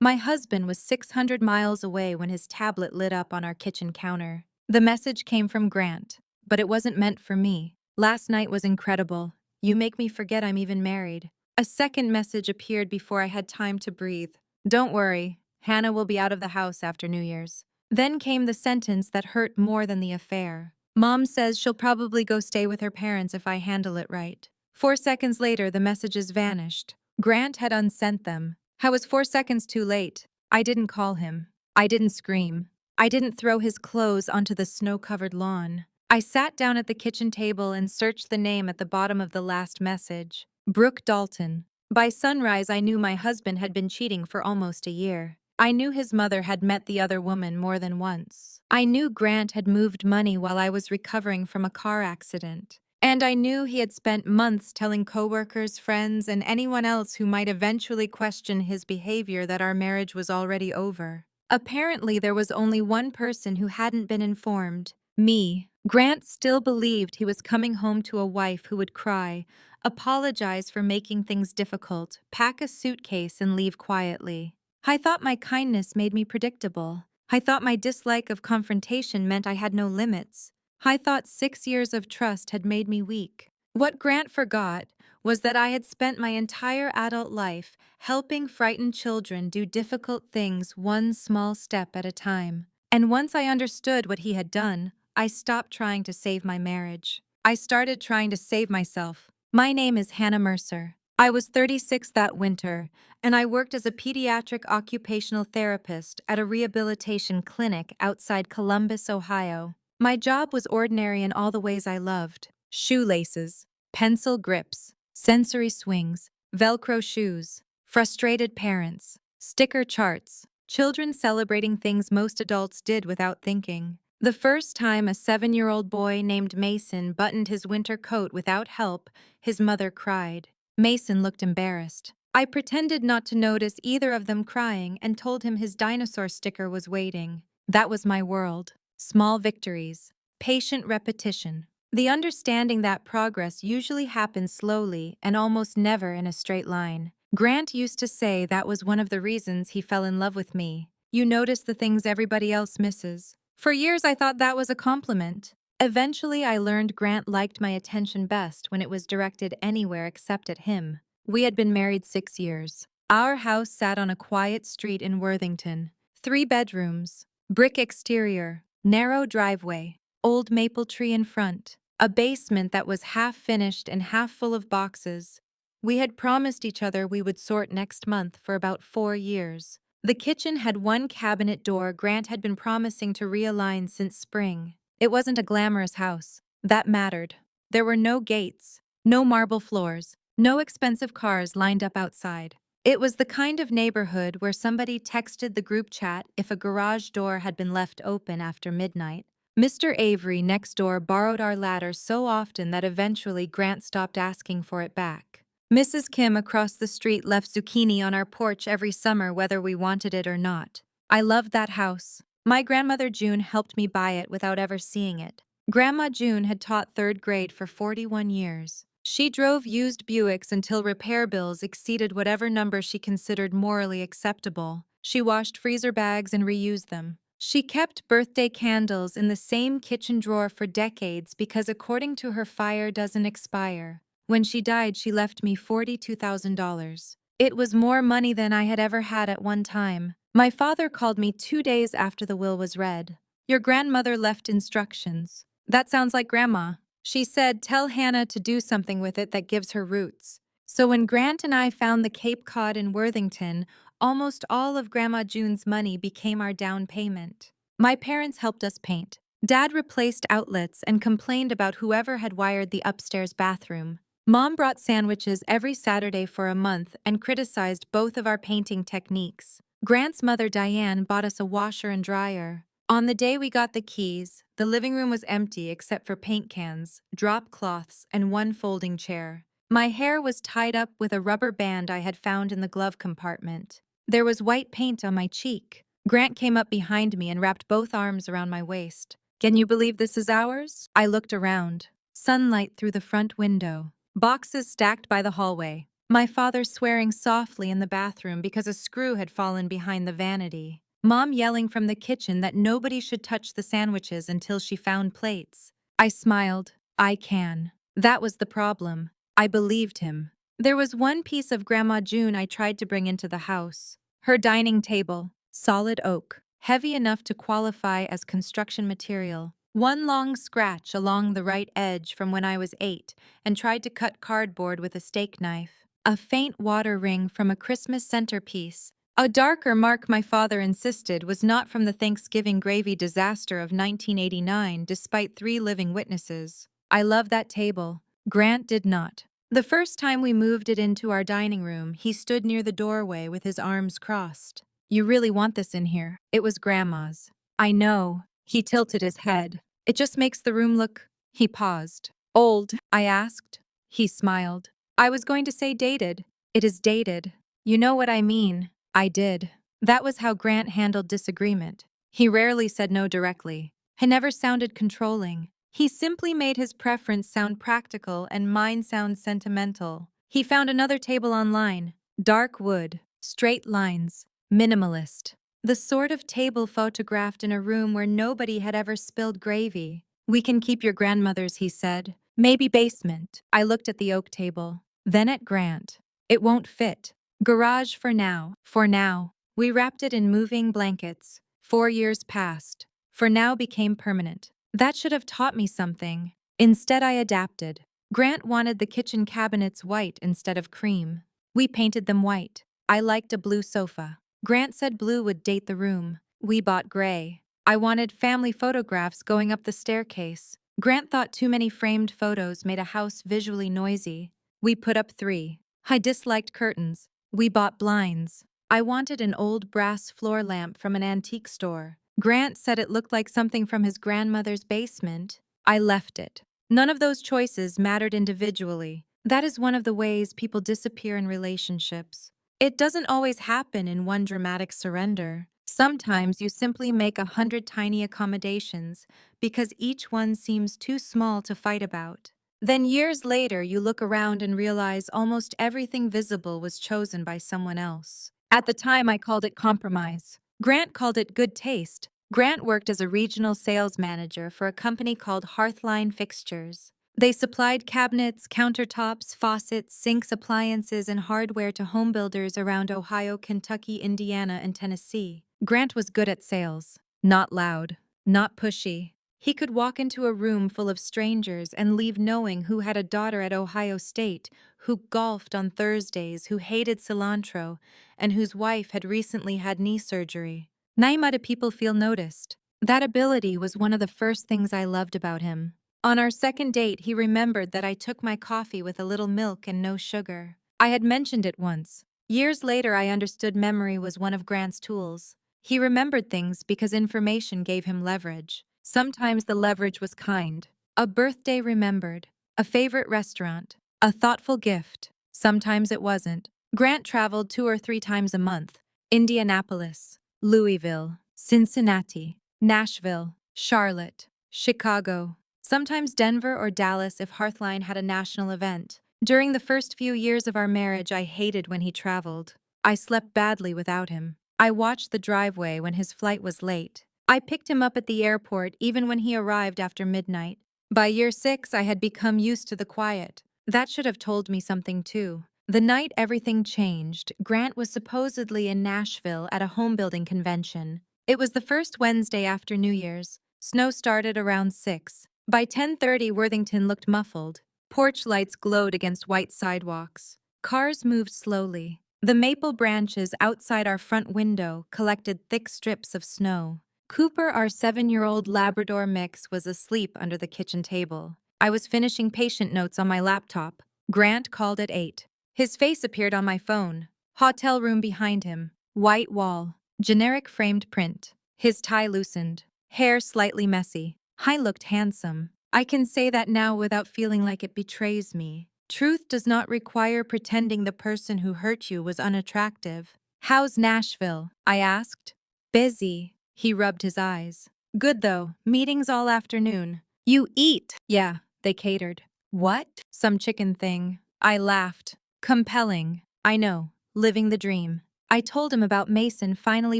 My husband was 600 miles away when his tablet lit up on our kitchen counter. The message came from Grant, but it wasn't meant for me. Last night was incredible. You make me forget I'm even married. A second message appeared before I had time to breathe. Don't worry, Hannah will be out of the house after New Year's. Then came the sentence that hurt more than the affair. Mom says she'll probably go stay with her parents if I handle it right. 4 seconds later, the messages vanished. Grant had unsent them. I was 4 seconds too late. I didn't call him. I didn't scream. I didn't throw his clothes onto the snow-covered lawn. I sat down at the kitchen table and searched the name at the bottom of the last message. Brooke Dalton. By sunrise, I knew my husband had been cheating for almost a year. I knew his mother had met the other woman more than once. I knew Grant had moved money while I was recovering from a car accident. And I knew he had spent months telling coworkers, friends, and anyone else who might eventually question his behavior that our marriage was already over. Apparently, there was only one person who hadn't been informed: me. Grant still believed he was coming home to a wife who would cry, apologize for making things difficult, pack a suitcase, and leave quietly. I thought my kindness made me predictable. I thought my dislike of confrontation meant I had no limits. I thought 6 years of trust had made me weak. What Grant forgot was that I had spent my entire adult life helping frightened children do difficult things one small step at a time. And once I understood what he had done, I stopped trying to save my marriage. I started trying to save myself. My name is Hannah Mercer. I was 36 that winter, and I worked as a pediatric occupational therapist at a rehabilitation clinic outside Columbus, Ohio. My job was ordinary in all the ways I loved: shoelaces, pencil grips, sensory swings, Velcro shoes, frustrated parents, sticker charts, children celebrating things most adults did without thinking. The first time a 7-year-old boy named Mason buttoned his winter coat without help, his mother cried. Mason looked embarrassed. I pretended not to notice either of them crying and told him his dinosaur sticker was waiting. That was my world. Small victories. Patient repetition. The understanding that progress usually happens slowly and almost never in a straight line. Grant used to say that was one of the reasons he fell in love with me. You notice the things everybody else misses. For years, I thought that was a compliment. Eventually, I learned Grant liked my attention best when it was directed anywhere except at him. We had been married 6 years. Our house sat on a quiet street in Worthington. 3 bedrooms, brick exterior, narrow driveway, old maple tree in front, a basement that was half finished and half full of boxes. We had promised each other we would sort next month for about 4 years. The kitchen had one cabinet door Grant had been promising to realign since spring. It wasn't a glamorous house. That mattered. There were no gates, no marble floors, no expensive cars lined up outside. It was the kind of neighborhood where somebody texted the group chat if a garage door had been left open after midnight. Mr. Avery next door borrowed our ladder so often that eventually Grant stopped asking for it back. Mrs. Kim across the street left zucchini on our porch every summer whether we wanted it or not. I loved that house. My grandmother June helped me buy it without ever seeing it. Grandma June had taught 3rd grade for 41 years. She drove used Buicks until repair bills exceeded whatever number she considered morally acceptable. She washed freezer bags and reused them. She kept birthday candles in the same kitchen drawer for decades because, according to her, fire doesn't expire. When she died, she left me $42,000. It was more money than I had ever had at one time. My father called me 2 days after the will was read. Your grandmother left instructions. That sounds like Grandma. She said, tell Hannah to do something with it that gives her roots. So when Grant and I found the Cape Cod in Worthington, almost all of Grandma June's money became our down payment. My parents helped us paint. Dad replaced outlets and complained about whoever had wired the upstairs bathroom. Mom brought sandwiches every Saturday for a month and criticized both of our painting techniques. Grant's mother, Diane, bought us a washer and dryer. On the day we got the keys, the living room was empty except for paint cans, drop cloths, and one folding chair. My hair was tied up with a rubber band I had found in the glove compartment. There was white paint on my cheek. Grant came up behind me and wrapped both arms around my waist. Can you believe this is ours? I looked around. Sunlight through the front window. Boxes stacked by the hallway. My father swearing softly in the bathroom because a screw had fallen behind the vanity. Mom yelling from the kitchen that nobody should touch the sandwiches until she found plates. I smiled. I can. That was the problem. I believed him. There was one piece of Grandma June I tried to bring into the house. Her dining table, solid oak, heavy enough to qualify as construction material. One long scratch along the right edge from when I was 8 and tried to cut cardboard with a steak knife. A faint water ring from a Christmas centerpiece. A darker mark my father insisted was not from the Thanksgiving gravy disaster of 1989 despite 3 living witnesses. I love that table. Grant did not. The first time we moved it into our dining room, he stood near the doorway with his arms crossed. You really want this in here? It was Grandma's. I know. He tilted his head. It just makes the room look. He paused. Old, I asked. He smiled. I was going to say dated. It is dated. You know what I mean. I did. That was how Grant handled disagreement. He rarely said no directly. He never sounded controlling. He simply made his preference sound practical and mine sound sentimental. He found another table online. Dark wood, straight lines, minimalist. The sort of table photographed in a room where nobody had ever spilled gravy. We can keep your grandmother's, he said. Maybe basement. I looked at the oak table. Then at Grant. It won't fit. Garage for now. For now. We wrapped it in moving blankets. 4 years passed. For now became permanent. That should have taught me something. Instead, I adapted. Grant wanted the kitchen cabinets white instead of cream. We painted them white. I liked a blue sofa. Grant said blue would date the room. We bought gray. I wanted family photographs going up the staircase. Grant thought too many framed photos made a house visually noisy. We put up 3. I disliked curtains. We bought blinds. I wanted an old brass floor lamp from an antique store. Grant said it looked like something from his grandmother's basement. I left it. None of those choices mattered individually. That is one of the ways people disappear in relationships. It doesn't always happen in one dramatic surrender. Sometimes you simply make 100 tiny accommodations because each one seems too small to fight about. Then years later, you look around and realize almost everything visible was chosen by someone else. At the time, I called it compromise. Grant called it good taste. Grant worked as a regional sales manager for a company called Hearthline Fixtures. They supplied cabinets, countertops, faucets, sinks, appliances, and hardware to home builders around Ohio, Kentucky, Indiana, and Tennessee. Grant was good at sales. Not loud, not pushy. He could walk into a room full of strangers and leave knowing who had a daughter at Ohio State, who golfed on Thursdays, who hated cilantro, and whose wife had recently had knee surgery. Naimada people feel noticed. That ability was one of the first things I loved about him. On our second date, he remembered that I took my coffee with a little milk and no sugar. I had mentioned it once. Years later, I understood memory was one of Grant's tools. He remembered things because information gave him leverage. Sometimes the leverage was kind. A birthday remembered, a favorite restaurant, a thoughtful gift. Sometimes it wasn't. Grant traveled 2 or 3 times a month. Indianapolis, Louisville, Cincinnati, Nashville, Charlotte, Chicago, sometimes Denver or Dallas if Hearthline had a national event. During the first few years of our marriage, I hated when he traveled. I slept badly without him. I watched the driveway when his flight was late. I picked him up at the airport even when he arrived after midnight. By year 6, I had become used to the quiet. That should have told me something too. The night everything changed, Grant was supposedly in Nashville at a home-building convention. It was the first Wednesday after New Year's. Snow started around 6. By 10:30, Worthington looked muffled. Porch lights glowed against white sidewalks. Cars moved slowly. The maple branches outside our front window collected thick strips of snow. Cooper, our 7-year-old Labrador mix, was asleep under the kitchen table. I was finishing patient notes on my laptop. Grant called at 8. His face appeared on my phone. Hotel room behind him. White wall. Generic framed print. His tie loosened. Hair slightly messy. I looked handsome. I can say that now without feeling like it betrays me. Truth does not require pretending the person who hurt you was unattractive. How's Nashville? I asked. Busy. He rubbed his eyes. Good though. Meetings all afternoon. You eat. Yeah, they catered. What? Some chicken thing. I laughed. Compelling. I know. Living the dream. I told him about Mason finally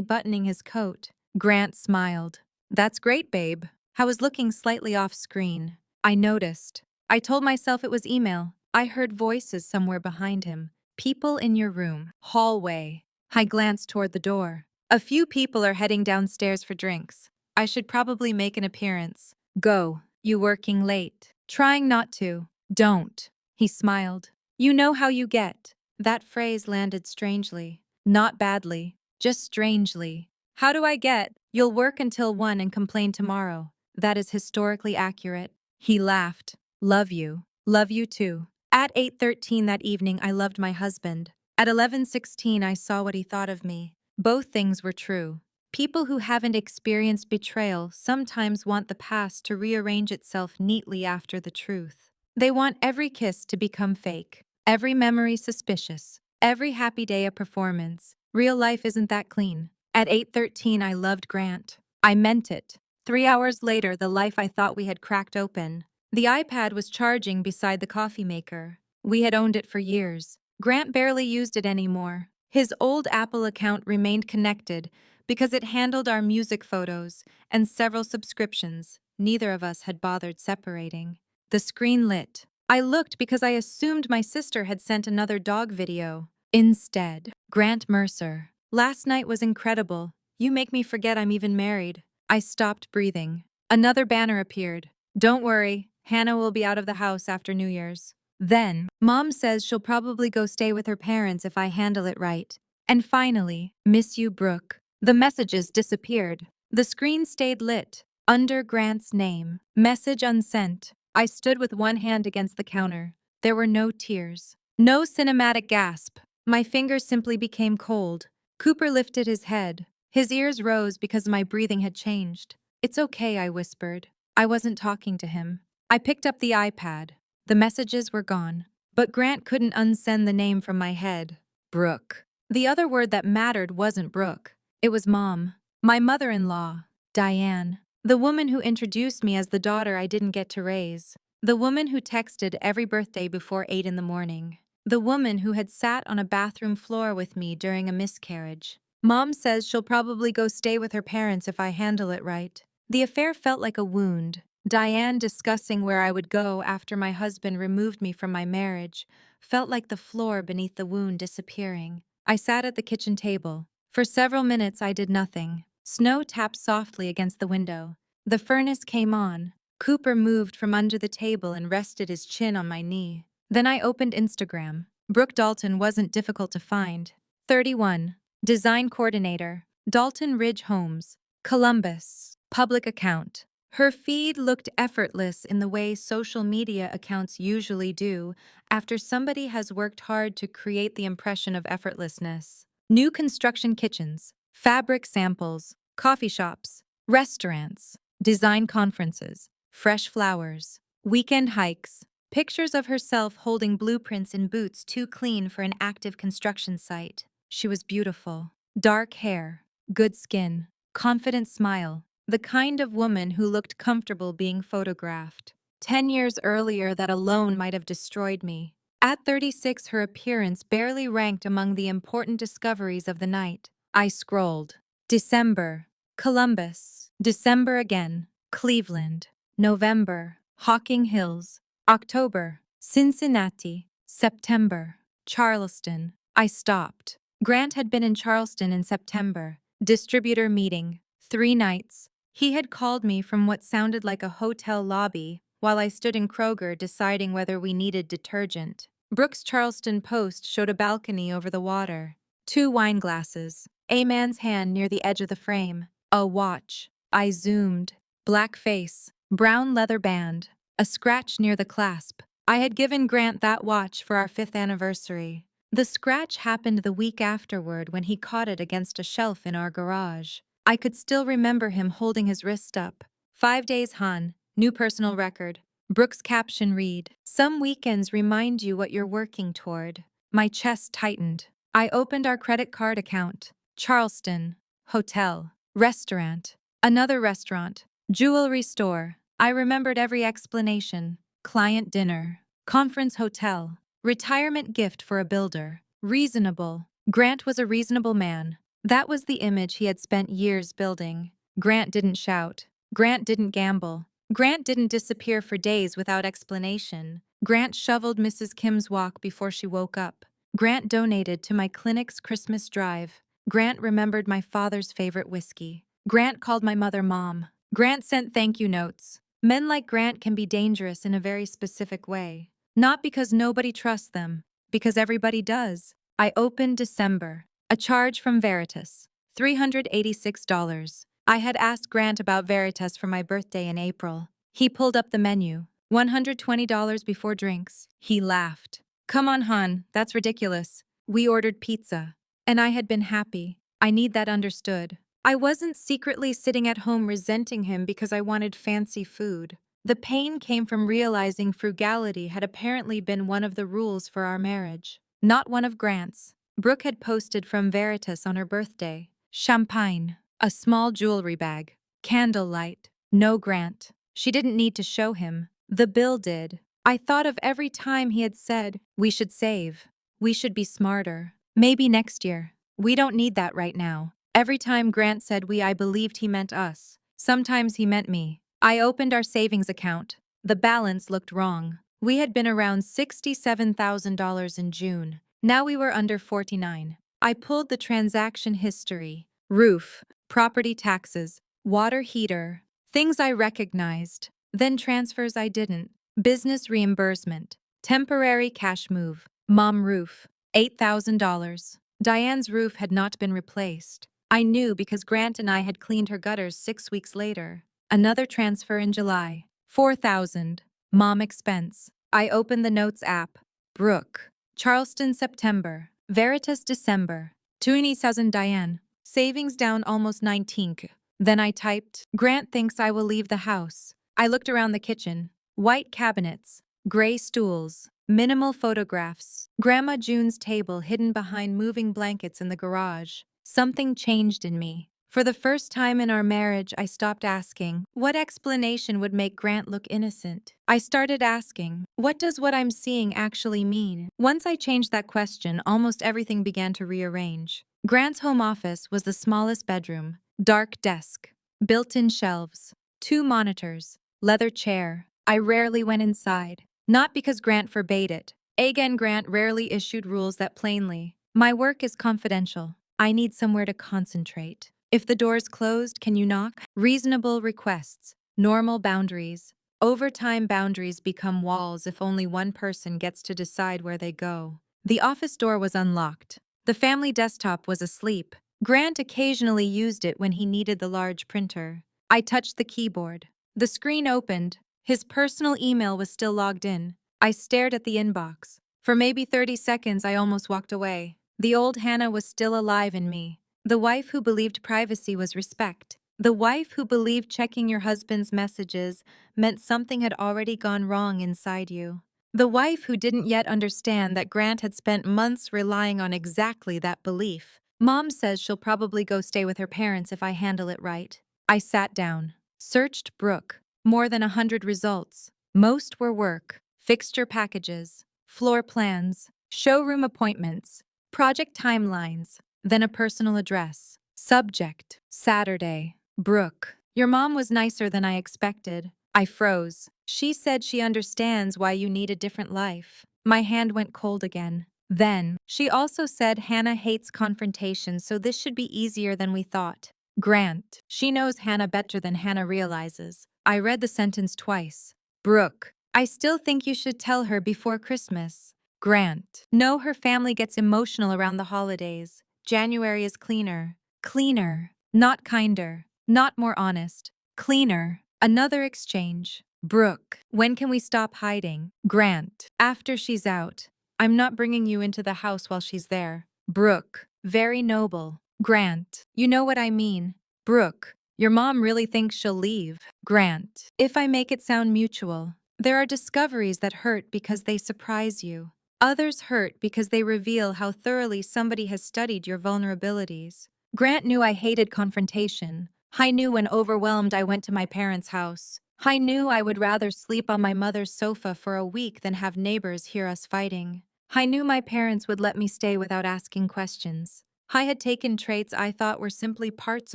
buttoning his coat. Grant smiled. That's great, babe. I was looking slightly off screen. I noticed. I told myself it was email. I heard voices somewhere behind him. People in your room. Hallway. I glanced toward the door. A few people are heading downstairs for drinks. I should probably make an appearance. Go. You working late. Trying not to. Don't. He smiled. You know how you get. That phrase landed strangely. Not badly. Just strangely. How do I get? You'll work until 1 and complain tomorrow. That is historically accurate. He laughed. Love you. Love you too. At 8:13 that evening, I loved my husband. At 11:16, I saw what he thought of me. Both things were true. People who haven't experienced betrayal sometimes want the past to rearrange itself neatly after the truth. They want every kiss to become fake, every memory suspicious, every happy day a performance. Real life isn't that clean. At 8:13, I loved Grant. I meant it. 3 hours later, the life I thought we had cracked open. The iPad was charging beside the coffee maker. We had owned it for years. Grant barely used it anymore. His old Apple account remained connected because it handled our music photos and several subscriptions. Neither of us had bothered separating. The screen lit. I looked because I assumed my sister had sent another dog video. Instead, Grant Mercer. Last night was incredible. You make me forget I'm even married. I stopped breathing. Another banner appeared. Don't worry, Hannah will be out of the house after New Year's. Then, Mom says she'll probably go stay with her parents if I handle it right. And finally, miss you, Brooke. The messages disappeared. The screen stayed lit. Under Grant's name. Message unsent. I stood with one hand against the counter. There were no tears. No cinematic gasp. My fingers simply became cold. Cooper lifted his head. His ears rose because my breathing had changed. It's okay, I whispered. I wasn't talking to him. I picked up the iPad. The messages were gone. But Grant couldn't unsend the name from my head. Brooke. The other word that mattered wasn't Brooke. It was Mom. My mother-in-law. Diane. The woman who introduced me as the daughter I didn't get to raise. The woman who texted every birthday before 8 in the morning. The woman who had sat on a bathroom floor with me during a miscarriage. Mom says she'll probably go stay with her parents if I handle it right. The affair felt like a wound. Diane discussing where I would go after my husband removed me from my marriage felt like the floor beneath the wound disappearing. I sat at the kitchen table. For several minutes I did nothing. Snow tapped softly against the window. The furnace came on. Cooper moved from under the table and rested his chin on my knee. Then I opened Instagram. Brooke Dalton wasn't difficult to find. 31. Design coordinator. Dalton Ridge Homes. Columbus. Public account. Her feed looked effortless in the way social media accounts usually do after somebody has worked hard to create the impression of effortlessness. New construction kitchens, fabric samples, coffee shops, restaurants, design conferences, fresh flowers, weekend hikes, pictures of herself holding blueprints in boots too clean for an active construction site. She was beautiful. Dark hair, good skin, confident smile. The kind of woman who looked comfortable being photographed. 10 years earlier, that alone might have destroyed me. At 36, her appearance barely ranked among the important discoveries of the night. I scrolled. December. Columbus. December again. Cleveland. November. Hocking Hills. October. Cincinnati. September. Charleston. I stopped. Grant had been in Charleston in September. Distributor meeting. 3 nights. He had called me from what sounded like a hotel lobby while I stood in Kroger deciding whether we needed detergent. Brooks Charleston Post showed a balcony over the water. 2 wine glasses. A man's hand near the edge of the frame. A watch. I zoomed. Black face. Brown leather band. A scratch near the clasp. I had given Grant that watch for our 5th anniversary. The scratch happened the week afterward when he caught it against a shelf in our garage. I could still remember him holding his wrist up. 5 days Han, new personal record. Brooks' caption read, "Some weekends remind you what you're working toward." My chest tightened. I opened our credit card account. Charleston. Hotel. Restaurant. Another restaurant. Jewelry store. I remembered every explanation. Client dinner. Conference hotel. Retirement gift for a builder. Reasonable. Grant was a reasonable man. That was the image he had spent years building. Grant didn't shout. Grant didn't gamble. Grant didn't disappear for days without explanation. Grant shoveled Mrs. Kim's walk before she woke up. Grant donated to my clinic's Christmas drive. Grant remembered my father's favorite whiskey. Grant called my mother Mom. Grant sent thank you notes. Men like Grant can be dangerous in a very specific way. Not because nobody trusts them, because everybody does. I opened December. A charge from Veritas. $386. I had asked Grant about Veritas for my birthday in April. He pulled up the menu. $120 before drinks. He laughed. Come on, hon, that's ridiculous. We ordered pizza. And I had been happy. I need that understood. I wasn't secretly sitting at home resenting him because I wanted fancy food. The pain came from realizing frugality had apparently been one of the rules for our marriage, not one of Grant's. Brooke had posted from Veritas on her birthday. Champagne, a small jewelry bag, candlelight, no Grant. She didn't need to show him. The bill did. I thought of every time he had said, we should save. We should be smarter. Maybe next year. We don't need that right now. Every time Grant said we, I believed he meant us. Sometimes he meant me. I opened our savings account. The balance looked wrong. We had been around $67,000 in June. Now we were under 49. I pulled the transaction history. Roof, property taxes, water heater, things I recognized. Then transfers I didn't. Business reimbursement, temporary cash move, mom roof, $8,000. Diane's roof had not been replaced. I knew because Grant and I had cleaned her gutters 6 weeks later. Another transfer in July, $4,000. Mom expense. I opened the Notes app. Brooke. Charleston, September. Veritas, December. 20,000 Diane. Savings down almost 19k. Then I typed, Grant thinks I will leave the house. I looked around the kitchen. White cabinets, gray stools, minimal photographs, Grandma June's table hidden behind moving blankets in the garage. Something changed in me. For the first time in our marriage, I stopped asking, what explanation would make Grant look innocent? I started asking, what does what I'm seeing actually mean? Once I changed that question, almost everything began to rearrange. Grant's home office was the smallest bedroom, dark desk, built-in shelves, 2 monitors, leather chair. I rarely went inside, not because Grant forbade it. Again, Grant rarely issued rules that plainly, my work is confidential. I need somewhere to concentrate. If the door's closed, can you knock? Reasonable requests, normal boundaries. Overtime boundaries become walls if only one person gets to decide where they go. The office door was unlocked. The family desktop was asleep. Grant occasionally used it when he needed the large printer. I touched the keyboard. The screen opened. His personal email was still logged in. I stared at the inbox. For maybe 30 seconds, I almost walked away. The old Hannah was still alive in me. The wife who believed privacy was respect. The wife who believed checking your husband's messages meant something had already gone wrong inside you. The wife who didn't yet understand that Grant had spent months relying on exactly that belief. Mom says she'll probably go stay with her parents if I handle it right. I sat down. Searched Brooke. More than 100 results. Most were work, fixture packages, floor plans, showroom appointments, project timelines, then a personal address. Subject, Saturday. Brooke, your mom was nicer than I expected. I froze. She said she understands why you need a different life. My hand went cold again. Then, she also said Hannah hates confrontation, so this should be easier than we thought. Grant, she knows Hannah better than Hannah realizes. I read the sentence twice. Brooke, I still think you should tell her before Christmas. Grant, no, her family gets emotional around the holidays. January is cleaner. Cleaner. Not kinder. Not more honest. Cleaner. Another exchange. Brooke, when can we stop hiding? Grant, after she's out. I'm not bringing you into the house while she's there. Brooke, very noble. Grant, you know what I mean. Brooke, your mom really thinks she'll leave. Grant, if I make it sound mutual, there are discoveries that hurt because they surprise you. Others hurt because they reveal how thoroughly somebody has studied your vulnerabilities. Grant knew I hated confrontation. I knew when overwhelmed I went to my parents' house. I knew I would rather sleep on my mother's sofa for a week than have neighbors hear us fighting. I knew my parents would let me stay without asking questions. I had taken traits I thought were simply parts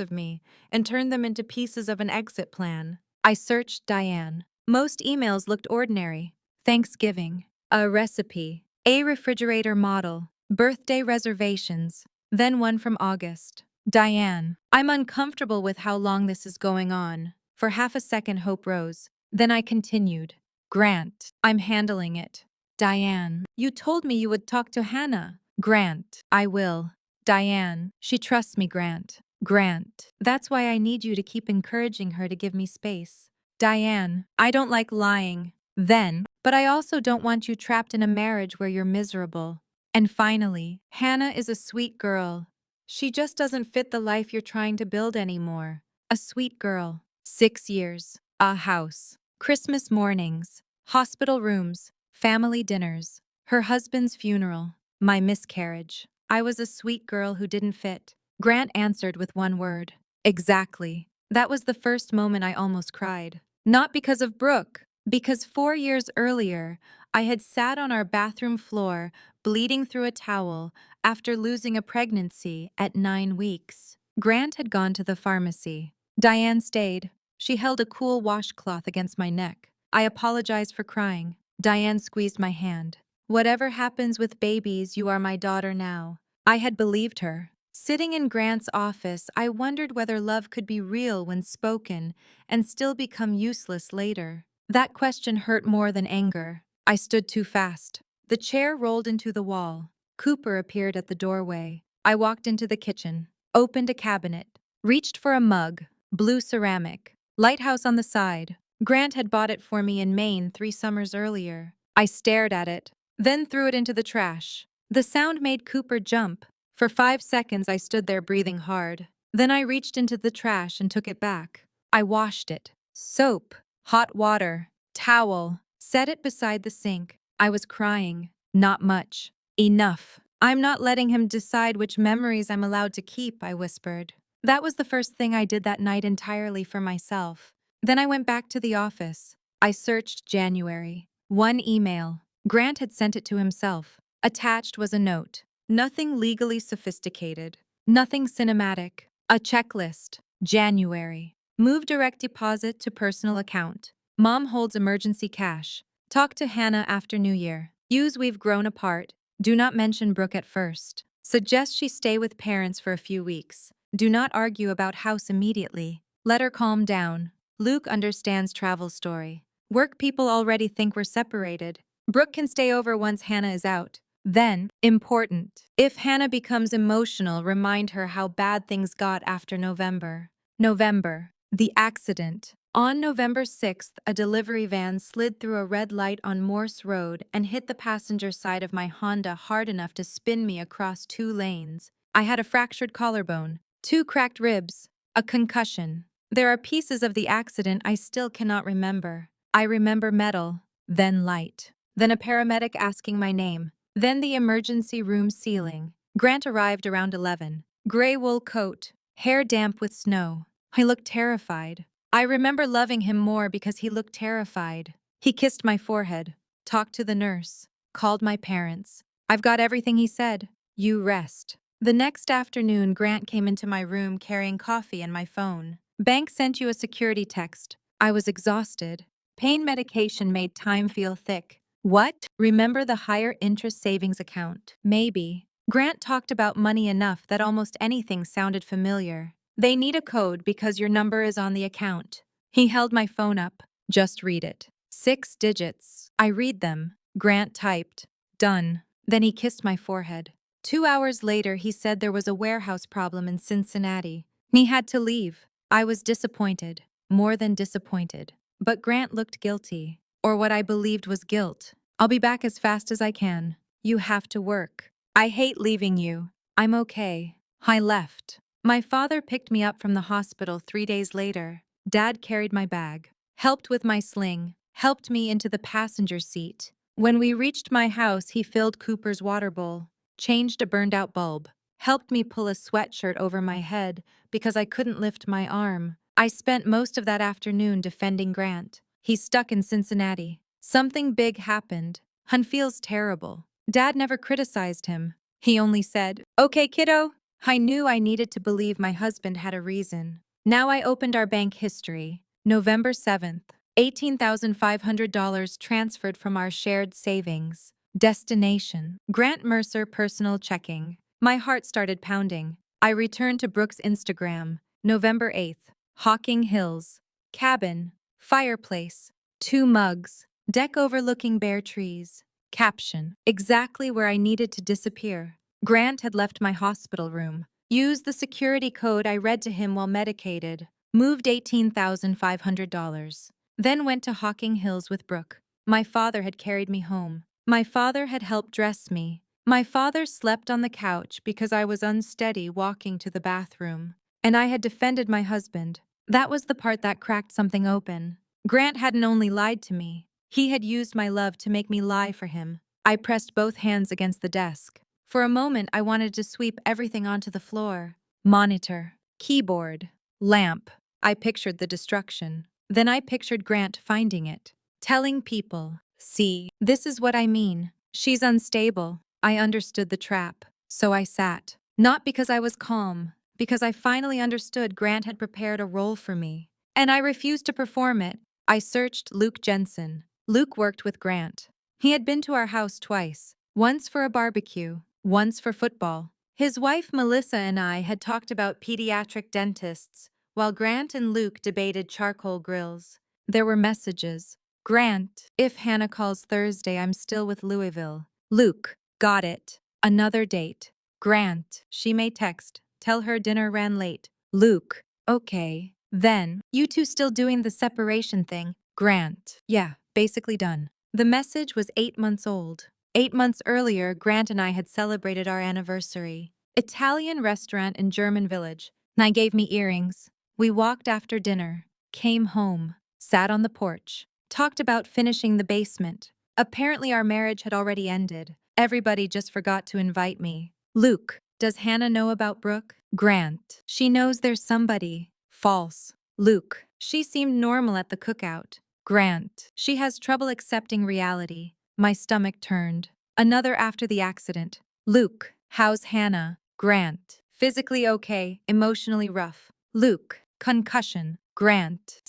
of me and turned them into pieces of an exit plan. I searched Diane. Most emails looked ordinary. Thanksgiving, a recipe, a refrigerator model, birthday reservations, then one from August. Diane, I'm uncomfortable with how long this is going on. For half a second, hope rose. Then I continued. Grant, I'm handling it. Diane, you told me you would talk to Hannah. Grant, I will. Diane, she trusts me, Grant. Grant, that's why I need you to keep encouraging her to give me space. Diane, I don't like lying. Then, but I also don't want you trapped in a marriage where you're miserable. And finally, Hannah is a sweet girl. She just doesn't fit the life you're trying to build anymore. A sweet girl. 6 years. A house. Christmas mornings. Hospital rooms. Family dinners. Her husband's funeral. My miscarriage. I was a sweet girl who didn't fit. Grant answered with one word. Exactly. That was the first moment I almost cried. Not because of Brooke, because 4 years earlier, I had sat on our bathroom floor, bleeding through a towel, after losing a pregnancy at 9 weeks. Grant had gone to the pharmacy. Diane stayed. She held a cool washcloth against my neck. I apologized for crying. Diane squeezed my hand. Whatever happens with babies, you are my daughter now. I had believed her. Sitting in Grant's office, I wondered whether love could be real when spoken and still become useless later. That question hurt more than anger. I stood too fast. The chair rolled into the wall. Cooper appeared at the doorway. I walked into the kitchen, opened a cabinet, reached for a mug, blue ceramic, lighthouse on the side. Grant had bought it for me in Maine 3 summers earlier. I stared at it, then threw it into the trash. The sound made Cooper jump. For 5 seconds, I stood there breathing hard. Then I reached into the trash and took it back. I washed it. Soap, hot water, towel, set it beside the sink. I was crying. Not much. Enough. I'm not letting him decide which memories I'm allowed to keep, I whispered. That was the first thing I did that night entirely for myself. Then I went back to the office. I searched January. One email. Grant had sent it to himself. Attached was a note. Nothing legally sophisticated. Nothing cinematic. A checklist. January. Move direct deposit to personal account. Mom holds emergency cash. Talk to Hannah after New Year. Use we've grown apart. Do not mention Brooke at first. Suggest she stay with parents for a few weeks. Do not argue about house immediately. Let her calm down. Luke understands travel story. Work people already think we're separated. Brooke can stay over once Hannah is out. Then, important. If Hannah becomes emotional, remind her how bad things got after November. November. The accident. On November 6th, a delivery van slid through a red light on Morse Road and hit the passenger side of my Honda hard enough to spin me across 2 lanes. I had a fractured collarbone, 2 cracked ribs, a concussion. There are pieces of the accident I still cannot remember. I remember metal, then light, then a paramedic asking my name, then the emergency room ceiling. Grant arrived around 11. Gray wool coat, hair damp with snow. I looked terrified. I remember loving him more because he looked terrified. He kissed my forehead, talked to the nurse, called my parents. I've got everything he said. You rest. The next afternoon, Grant came into my room carrying coffee and my phone. Bank sent you a security text. I was exhausted. Pain medication made time feel thick. What? Remember the higher interest savings account? Maybe. Grant talked about money enough that almost anything sounded familiar. They need a code because your number is on the account. He held my phone up. Just read it. 6 digits. I read them. Grant typed. Done. Then he kissed my forehead. 2 hours later, he said there was a warehouse problem in Cincinnati. He had to leave. I was disappointed. More than disappointed. But Grant looked guilty. Or what I believed was guilt. I'll be back as fast as I can. You have to work. I hate leaving you. I'm okay. I left. My father picked me up from the hospital 3 days later. Dad carried my bag, helped with my sling, helped me into the passenger seat. When we reached my house, he filled Cooper's water bowl, changed a burned-out bulb, helped me pull a sweatshirt over my head because I couldn't lift my arm. I spent most of that afternoon defending Grant. He's stuck in Cincinnati. Something big happened. Hun feels terrible. Dad never criticized him. He only said, "Okay, kiddo." I knew I needed to believe my husband had a reason. Now I opened our bank history. November 7th, $18,500 transferred from our shared savings. Destination: Grant Mercer personal checking. My heart started pounding. I returned to Brooke's Instagram. November 8th, Hocking Hills. Cabin, fireplace, 2 mugs, deck overlooking bare trees. Caption: exactly where I needed to disappear. Grant had left my hospital room, used the security code I read to him while medicated, moved $18,500, then went to Hocking Hills with Brooke. My father had carried me home. My father had helped dress me. My father slept on the couch because I was unsteady walking to the bathroom. And I had defended my husband. That was the part that cracked something open. Grant hadn't only lied to me, he had used my love to make me lie for him. I pressed both hands against the desk. For a moment, I wanted to sweep everything onto the floor. Monitor, keyboard, lamp. I pictured the destruction. Then I pictured Grant finding it, telling people, "See, this is what I mean. She's unstable." I understood the trap, so I sat. Not because I was calm, because I finally understood Grant had prepared a role for me. And I refused to perform it. I searched Luke Jensen. Luke worked with Grant. He had been to our house twice, once for a barbecue, once for football. His wife Melissa and I had talked about pediatric dentists, while Grant and Luke debated charcoal grills. There were messages. Grant, if Hannah calls Thursday, I'm still with Louisville. Luke, got it. Another date. Grant, she may text. Tell her dinner ran late. Luke, okay. Then, you two still doing the separation thing? Grant, yeah, basically done. The message was 8 months old. 8 months earlier, Grant and I had celebrated our anniversary. Italian restaurant in German Village. I gave me earrings. We walked after dinner, came home, sat on the porch, talked about finishing the basement. Apparently our marriage had already ended. Everybody just forgot to invite me. Luke, does Hannah know about Brooke? Grant, she knows there's somebody. False. Luke, she seemed normal at the cookout. Grant, she has trouble accepting reality. My stomach turned. Another after the accident. Luke, how's Hannah? Grant, physically okay, emotionally rough. Luke, concussion. Grant,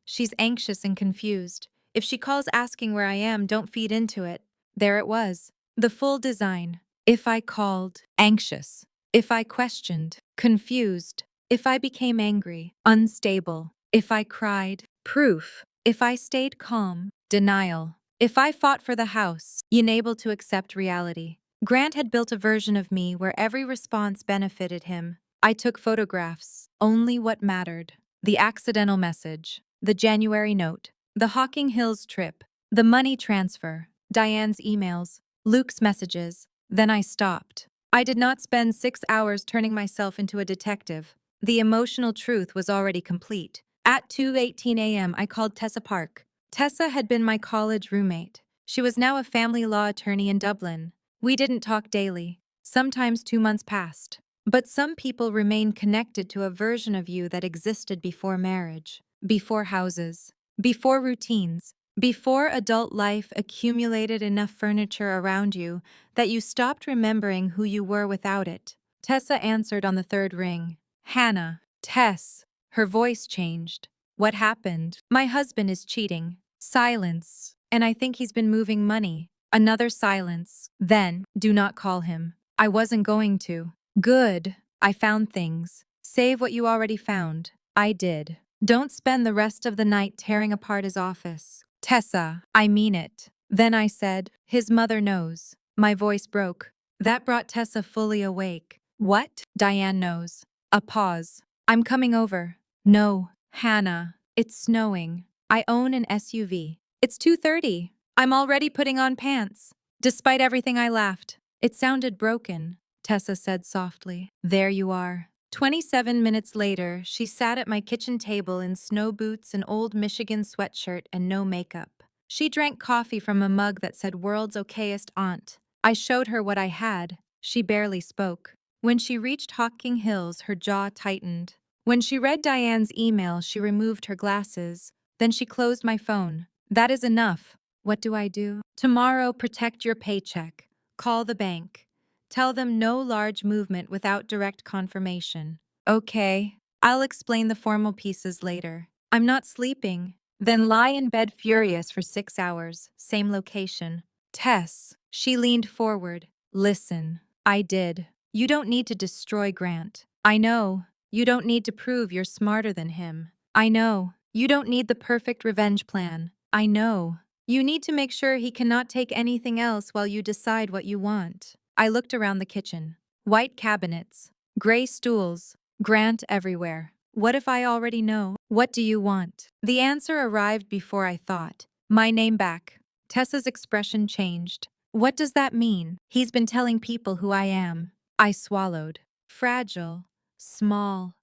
she's anxious and confused. If she calls asking where I am, don't feed into it. There it was. The full design. If I called, anxious. If I questioned, confused. If I became angry, unstable. If I cried, proof. If I stayed calm, denial. If I fought for the house, unable to accept reality. Grant had built a version of me where every response benefited him. I took photographs, only what mattered. The accidental message, the January note, the Hocking Hills trip, the money transfer, Diane's emails, Luke's messages. Then I stopped. I did not spend 6 hours turning myself into a detective. The emotional truth was already complete. At 2:18 a.m., I called Tessa Park. Tessa had been my college roommate. She was now a family law attorney in Dublin. We didn't talk daily. Sometimes 2 months passed. But some people remain connected to a version of you that existed before marriage, before houses, before routines, before adult life accumulated enough furniture around you that you stopped remembering who you were without it. Tessa answered on the third ring. Hannah. Tess. Her voice changed. What happened? My husband is cheating. Silence. And I think he's been moving money. Another silence. Then, do not call him. I wasn't going to. Good. I found things. Save what you already found. I did. Don't spend the rest of the night tearing apart his office. Tessa, I mean it. Then I said, his mother knows. My voice broke. That brought Tessa fully awake. What? Diane knows. A pause. I'm coming over. No, Hannah. It's snowing. I own an SUV. It's 2:30. I'm already putting on pants. Despite everything, I laughed. It sounded broken. Tessa said softly. There you are. 27 minutes later, she sat at my kitchen table in snow boots, an old Michigan sweatshirt, and no makeup. She drank coffee from a mug that said World's Okayest Aunt. I showed her what I had. She barely spoke. When she reached Hocking Hills, her jaw tightened. When she read Diane's email, she removed her glasses. Then she closed my phone. That is enough. What do I do? Tomorrow, protect your paycheck. Call the bank. Tell them no large movement without direct confirmation. Okay. I'll explain the formal pieces later. I'm not sleeping. Then lie in bed furious for 6 hours. Same location. Tess. She leaned forward. Listen. I did. You don't need to destroy Grant. I know. You don't need to prove you're smarter than him. I know. You don't need the perfect revenge plan. I know. You need to make sure he cannot take anything else while you decide what you want. I looked around the kitchen. White cabinets. Gray stools. Grant everywhere. What if I already know? What do you want? The answer arrived before I thought. My name back. Tessa's expression changed. What does that mean? He's been telling people who I am. I swallowed. Fragile. Small.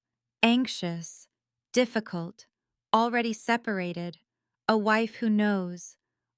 Anxious. Difficult. Already separated. A wife who knows.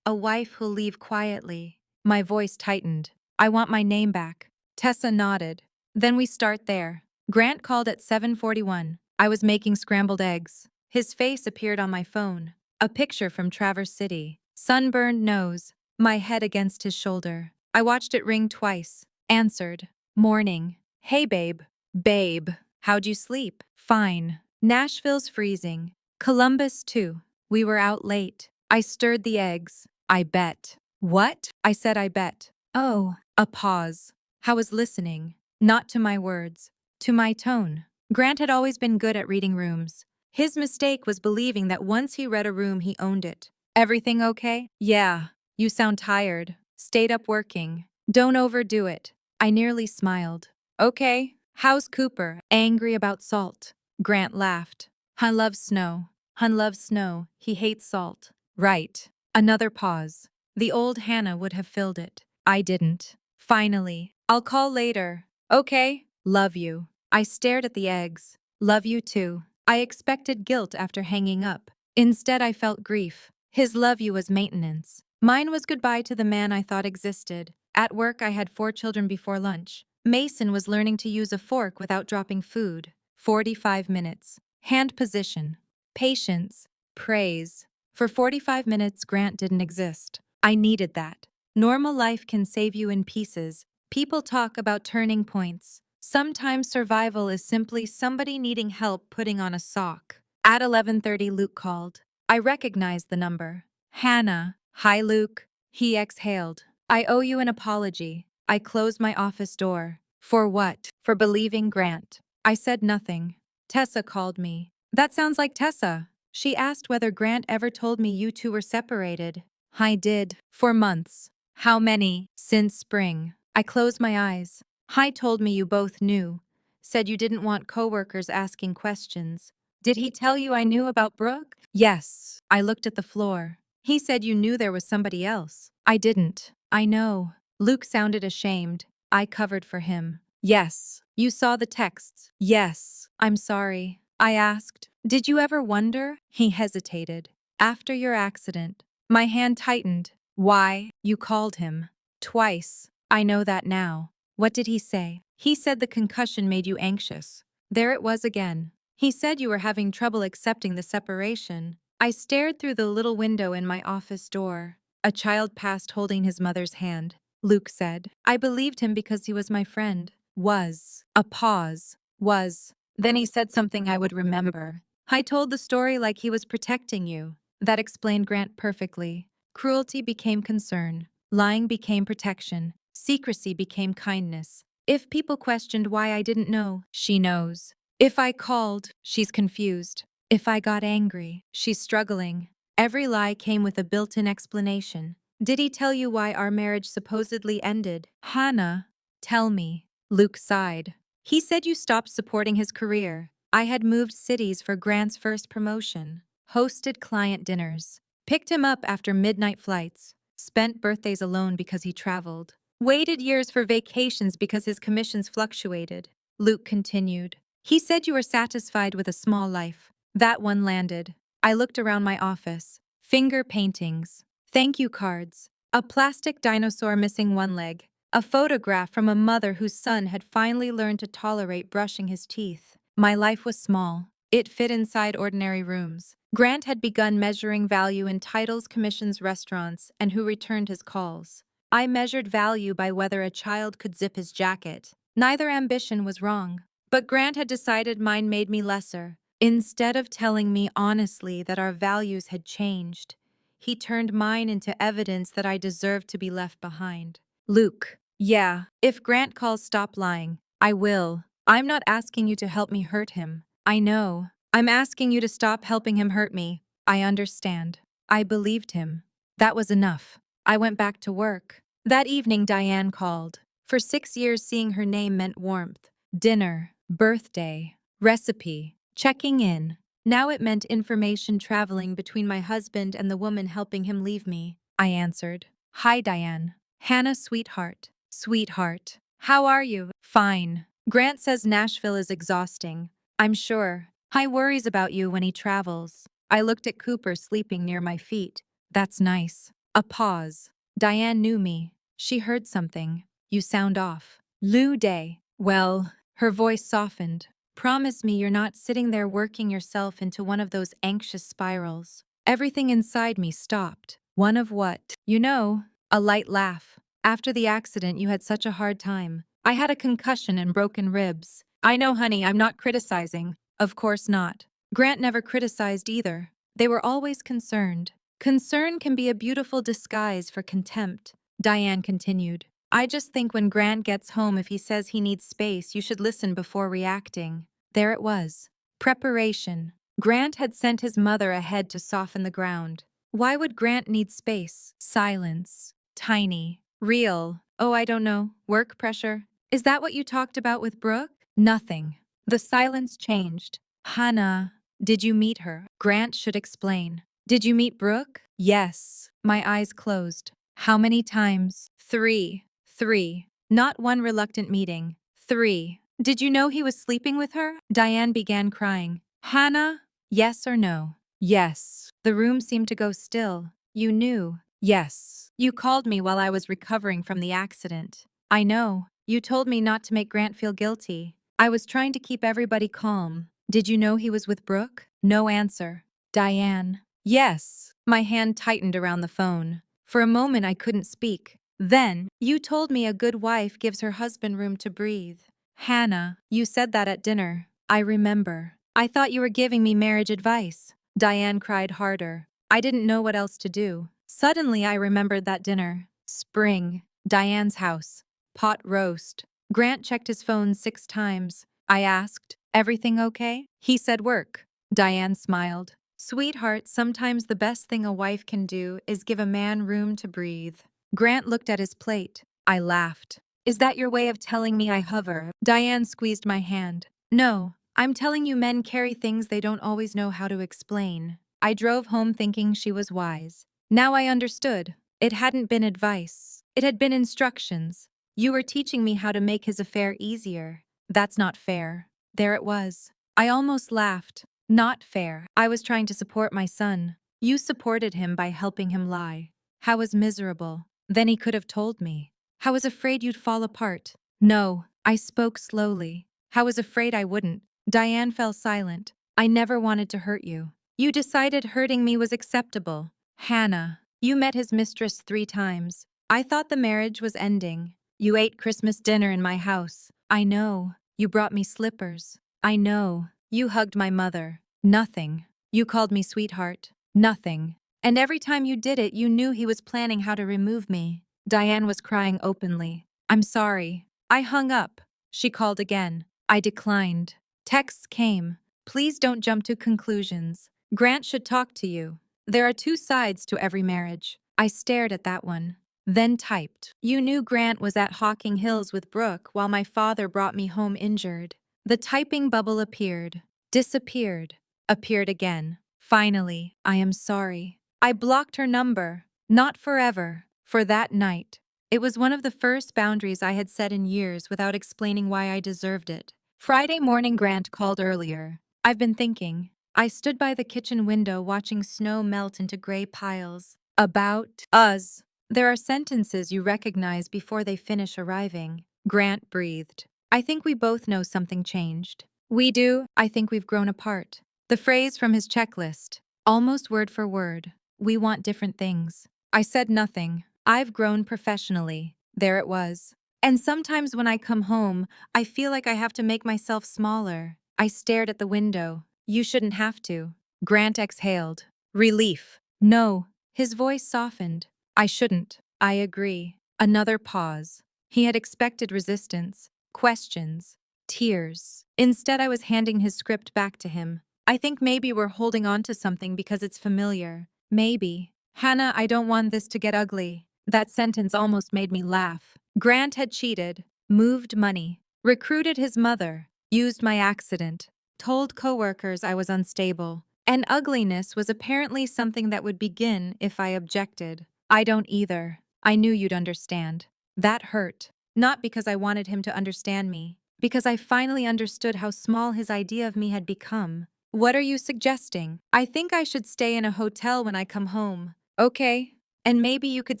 A wife who'll leave quietly. My voice tightened. I want my name back. Tessa nodded. Then we start there. Grant called at 7:41. I was making scrambled eggs. His face appeared on my phone. A picture from Traverse City. Sunburned nose. My head against his shoulder. I watched it ring twice. Answered. Morning. Hey, babe. Babe. How'd you sleep? Fine. Nashville's freezing. Columbus, too. We were out late. I stirred the eggs. I bet. What? I said I bet. Oh. A pause. I was listening. Not to my words. To my tone. Grant had always been good at reading rooms. His mistake was believing that once he read a room, he owned it. Everything okay? Yeah. You sound tired. Stayed up working. Don't overdo it. I nearly smiled. Okay. How's Cooper? Angry about salt. Grant laughed. Hun loves snow. Hun loves snow. He hates salt. Right. Another pause. The old Hannah would have filled it. I didn't. Finally. I'll call later. Okay. Love you. I stared at the eggs. Love you too. I expected guilt after hanging up. Instead, I felt grief. His love you was maintenance. Mine was goodbye to the man I thought existed. At work, I had 4 children before lunch. Mason was learning to use a fork without dropping food. 45 minutes. Hand position. Patience. Praise. For 45 minutes, Grant didn't exist. I needed that. Normal life can save you in pieces. People talk about turning points. Sometimes survival is simply somebody needing help putting on a sock. At 11:30, Luke called. I recognized the number. Hannah. Hi, Luke. He exhaled. I owe you an apology. I closed my office door. For what? For believing Grant. I said nothing. Tessa called me. That sounds like Tessa. She asked whether Grant ever told me you two were separated. I did. For months. How many? Since spring. I closed my eyes. Hy told me you both knew. Said you didn't want coworkers asking questions. Did he tell you I knew about Brooke? Yes. I looked at the floor. He said you knew there was somebody else. I didn't. I know. Luke sounded ashamed. I covered for him. Yes. You saw the texts. Yes. I'm sorry. I asked. Did you ever wonder? He hesitated. After your accident. My hand tightened. Why? You called him. Twice. I know that now. What did he say? He said the concussion made you anxious. There it was again. He said you were having trouble accepting the separation. I stared through the little window in my office door. A child passed holding his mother's hand. Luke said. I believed him because he was my friend. Was. A pause. Was. Then he said something I would remember. I told the story like he was protecting you. That explained Grant perfectly. Cruelty became concern. Lying became protection. Secrecy became kindness. If people questioned why I didn't know, she knows. If I called, she's confused. If I got angry, she's struggling. Every lie came with a built-in explanation. Did he tell you why our marriage supposedly ended? Hannah, tell me. Luke sighed. He said you stopped supporting his career. I had moved cities for Grant's first promotion, hosted client dinners, picked him up after midnight flights, spent birthdays alone because he traveled, waited years for vacations because his commissions fluctuated. Luke continued. He said you were satisfied with a small life. That one landed. I looked around my office. Finger paintings, thank you cards, a plastic dinosaur missing one leg, a photograph from a mother whose son had finally learned to tolerate brushing his teeth. My life was small. It fit inside ordinary rooms. Grant had begun measuring value in titles, commissions, restaurants, and who returned his calls. I measured value by whether a child could zip his jacket. Neither ambition was wrong. But Grant had decided mine made me lesser. Instead of telling me honestly that our values had changed, he turned mine into evidence that I deserved to be left behind. Luke. Yeah, if Grant calls, stop lying. I will. I'm not asking you to help me hurt him. I know. I'm asking you to stop helping him hurt me. I understand. I believed him. That was enough. I went back to work. That evening, Diane called. For 6 years, seeing her name meant warmth. Dinner, birthday, recipe, checking in. Now it meant information traveling between my husband and the woman helping him leave me. I answered. Hi, Diane. Hannah, sweetheart. Sweetheart. How are you? Fine. Grant says Nashville is exhausting. I'm sure. He worries about you when he travels. I looked at Cooper sleeping near my feet. That's nice. A pause. Diane knew me. She heard something. You sound off. Lou Day. Well, her voice softened. Promise me you're not sitting there working yourself into one of those anxious spirals. Everything inside me stopped. One of what? You know, a light laugh. After the accident, you had such a hard time. I had a concussion and broken ribs. I know, honey, I'm not criticizing. Of course not. Grant never criticized either. They were always concerned. Concern can be a beautiful disguise for contempt, Diane continued. I just think when Grant gets home, if he says he needs space, you should listen before reacting. There it was. Preparation. Grant had sent his mother ahead to soften the ground. Why would Grant need space? Silence. Tiny. Real. Oh, I don't know. Work pressure. Is that what you talked about with Brooke? Nothing. The silence changed. Hannah. Did you meet her? Grant should explain. Did you meet Brooke? Yes. My eyes closed. How many times? 3. 3. Not one reluctant meeting. 3. Did you know he was sleeping with her? Diane began crying. Hannah? Yes or no? Yes. The room seemed to go still. You knew? Yes. You called me while I was recovering from the accident. I know. You told me not to make Grant feel guilty. I was trying to keep everybody calm. Did you know he was with Brooke? No answer. Diane. Yes. My hand tightened around the phone. For a moment, I couldn't speak. Then, you told me a good wife gives her husband room to breathe. Hannah, you said that at dinner. I remember. I thought you were giving me marriage advice. Diane cried harder. I didn't know what else to do. Suddenly, I remembered that dinner. Spring. Diane's house. Pot roast. Grant checked his phone 6 times. I asked, everything okay? He said work. Diane smiled. Sweetheart, sometimes the best thing a wife can do is give a man room to breathe. Grant looked at his plate. I laughed. Is that your way of telling me I hover? Diane squeezed my hand. No, I'm telling you men carry things they don't always know how to explain. I drove home thinking she was wise. Now I understood. It hadn't been advice. It had been instructions. You were teaching me how to make his affair easier. That's not fair. There it was. I almost laughed. Not fair. I was trying to support my son. You supported him by helping him lie. How was miserable. Then he could have told me. I was afraid you'd fall apart. No, I spoke slowly. I was afraid I wouldn't. Diane fell silent. I never wanted to hurt you. You decided hurting me was acceptable. Hannah, you met his mistress 3 times. I thought the marriage was ending. You ate Christmas dinner in my house. I know. You brought me slippers. I know. You hugged my mother. Nothing. You called me sweetheart. Nothing. And every time you did it, you knew he was planning how to remove me. Diane was crying openly. I'm sorry. I hung up. She called again. I declined. Texts came. Please don't jump to conclusions. Grant should talk to you. There are 2 sides to every marriage. I stared at that one. Then typed. You knew Grant was at Hocking Hills with Brooke while my father brought me home injured. The typing bubble appeared. Disappeared. Appeared again. Finally, I am sorry. I blocked her number. Not forever. For that night. It was one of the first boundaries I had set in years without explaining why I deserved it. Friday morning, Grant called earlier. I've been thinking. I stood by the kitchen window watching snow melt into gray piles. About us. There are sentences you recognize before they finish arriving. Grant breathed. I think we both know something changed. We do. I think we've grown apart. The phrase from his checklist. Almost word for word. We want different things. I said nothing. I've grown professionally. There it was. And sometimes when I come home, I feel like I have to make myself smaller. I stared at the window. You shouldn't have to. Grant exhaled. Relief. No. His voice softened. I shouldn't. I agree. Another pause. He had expected resistance, questions, tears. Instead, I was handing his script back to him. I think maybe we're holding on to something because it's familiar. Maybe. Hannah, I don't want this to get ugly. That sentence almost made me laugh. Grant had cheated, moved money, recruited his mother, used my accident, told coworkers I was unstable. And ugliness was apparently something that would begin if I objected. I don't either. I knew you'd understand. That hurt. Not because I wanted him to understand me, because I finally understood how small his idea of me had become. What are you suggesting? I think I should stay in a hotel when I come home. Okay. And maybe you could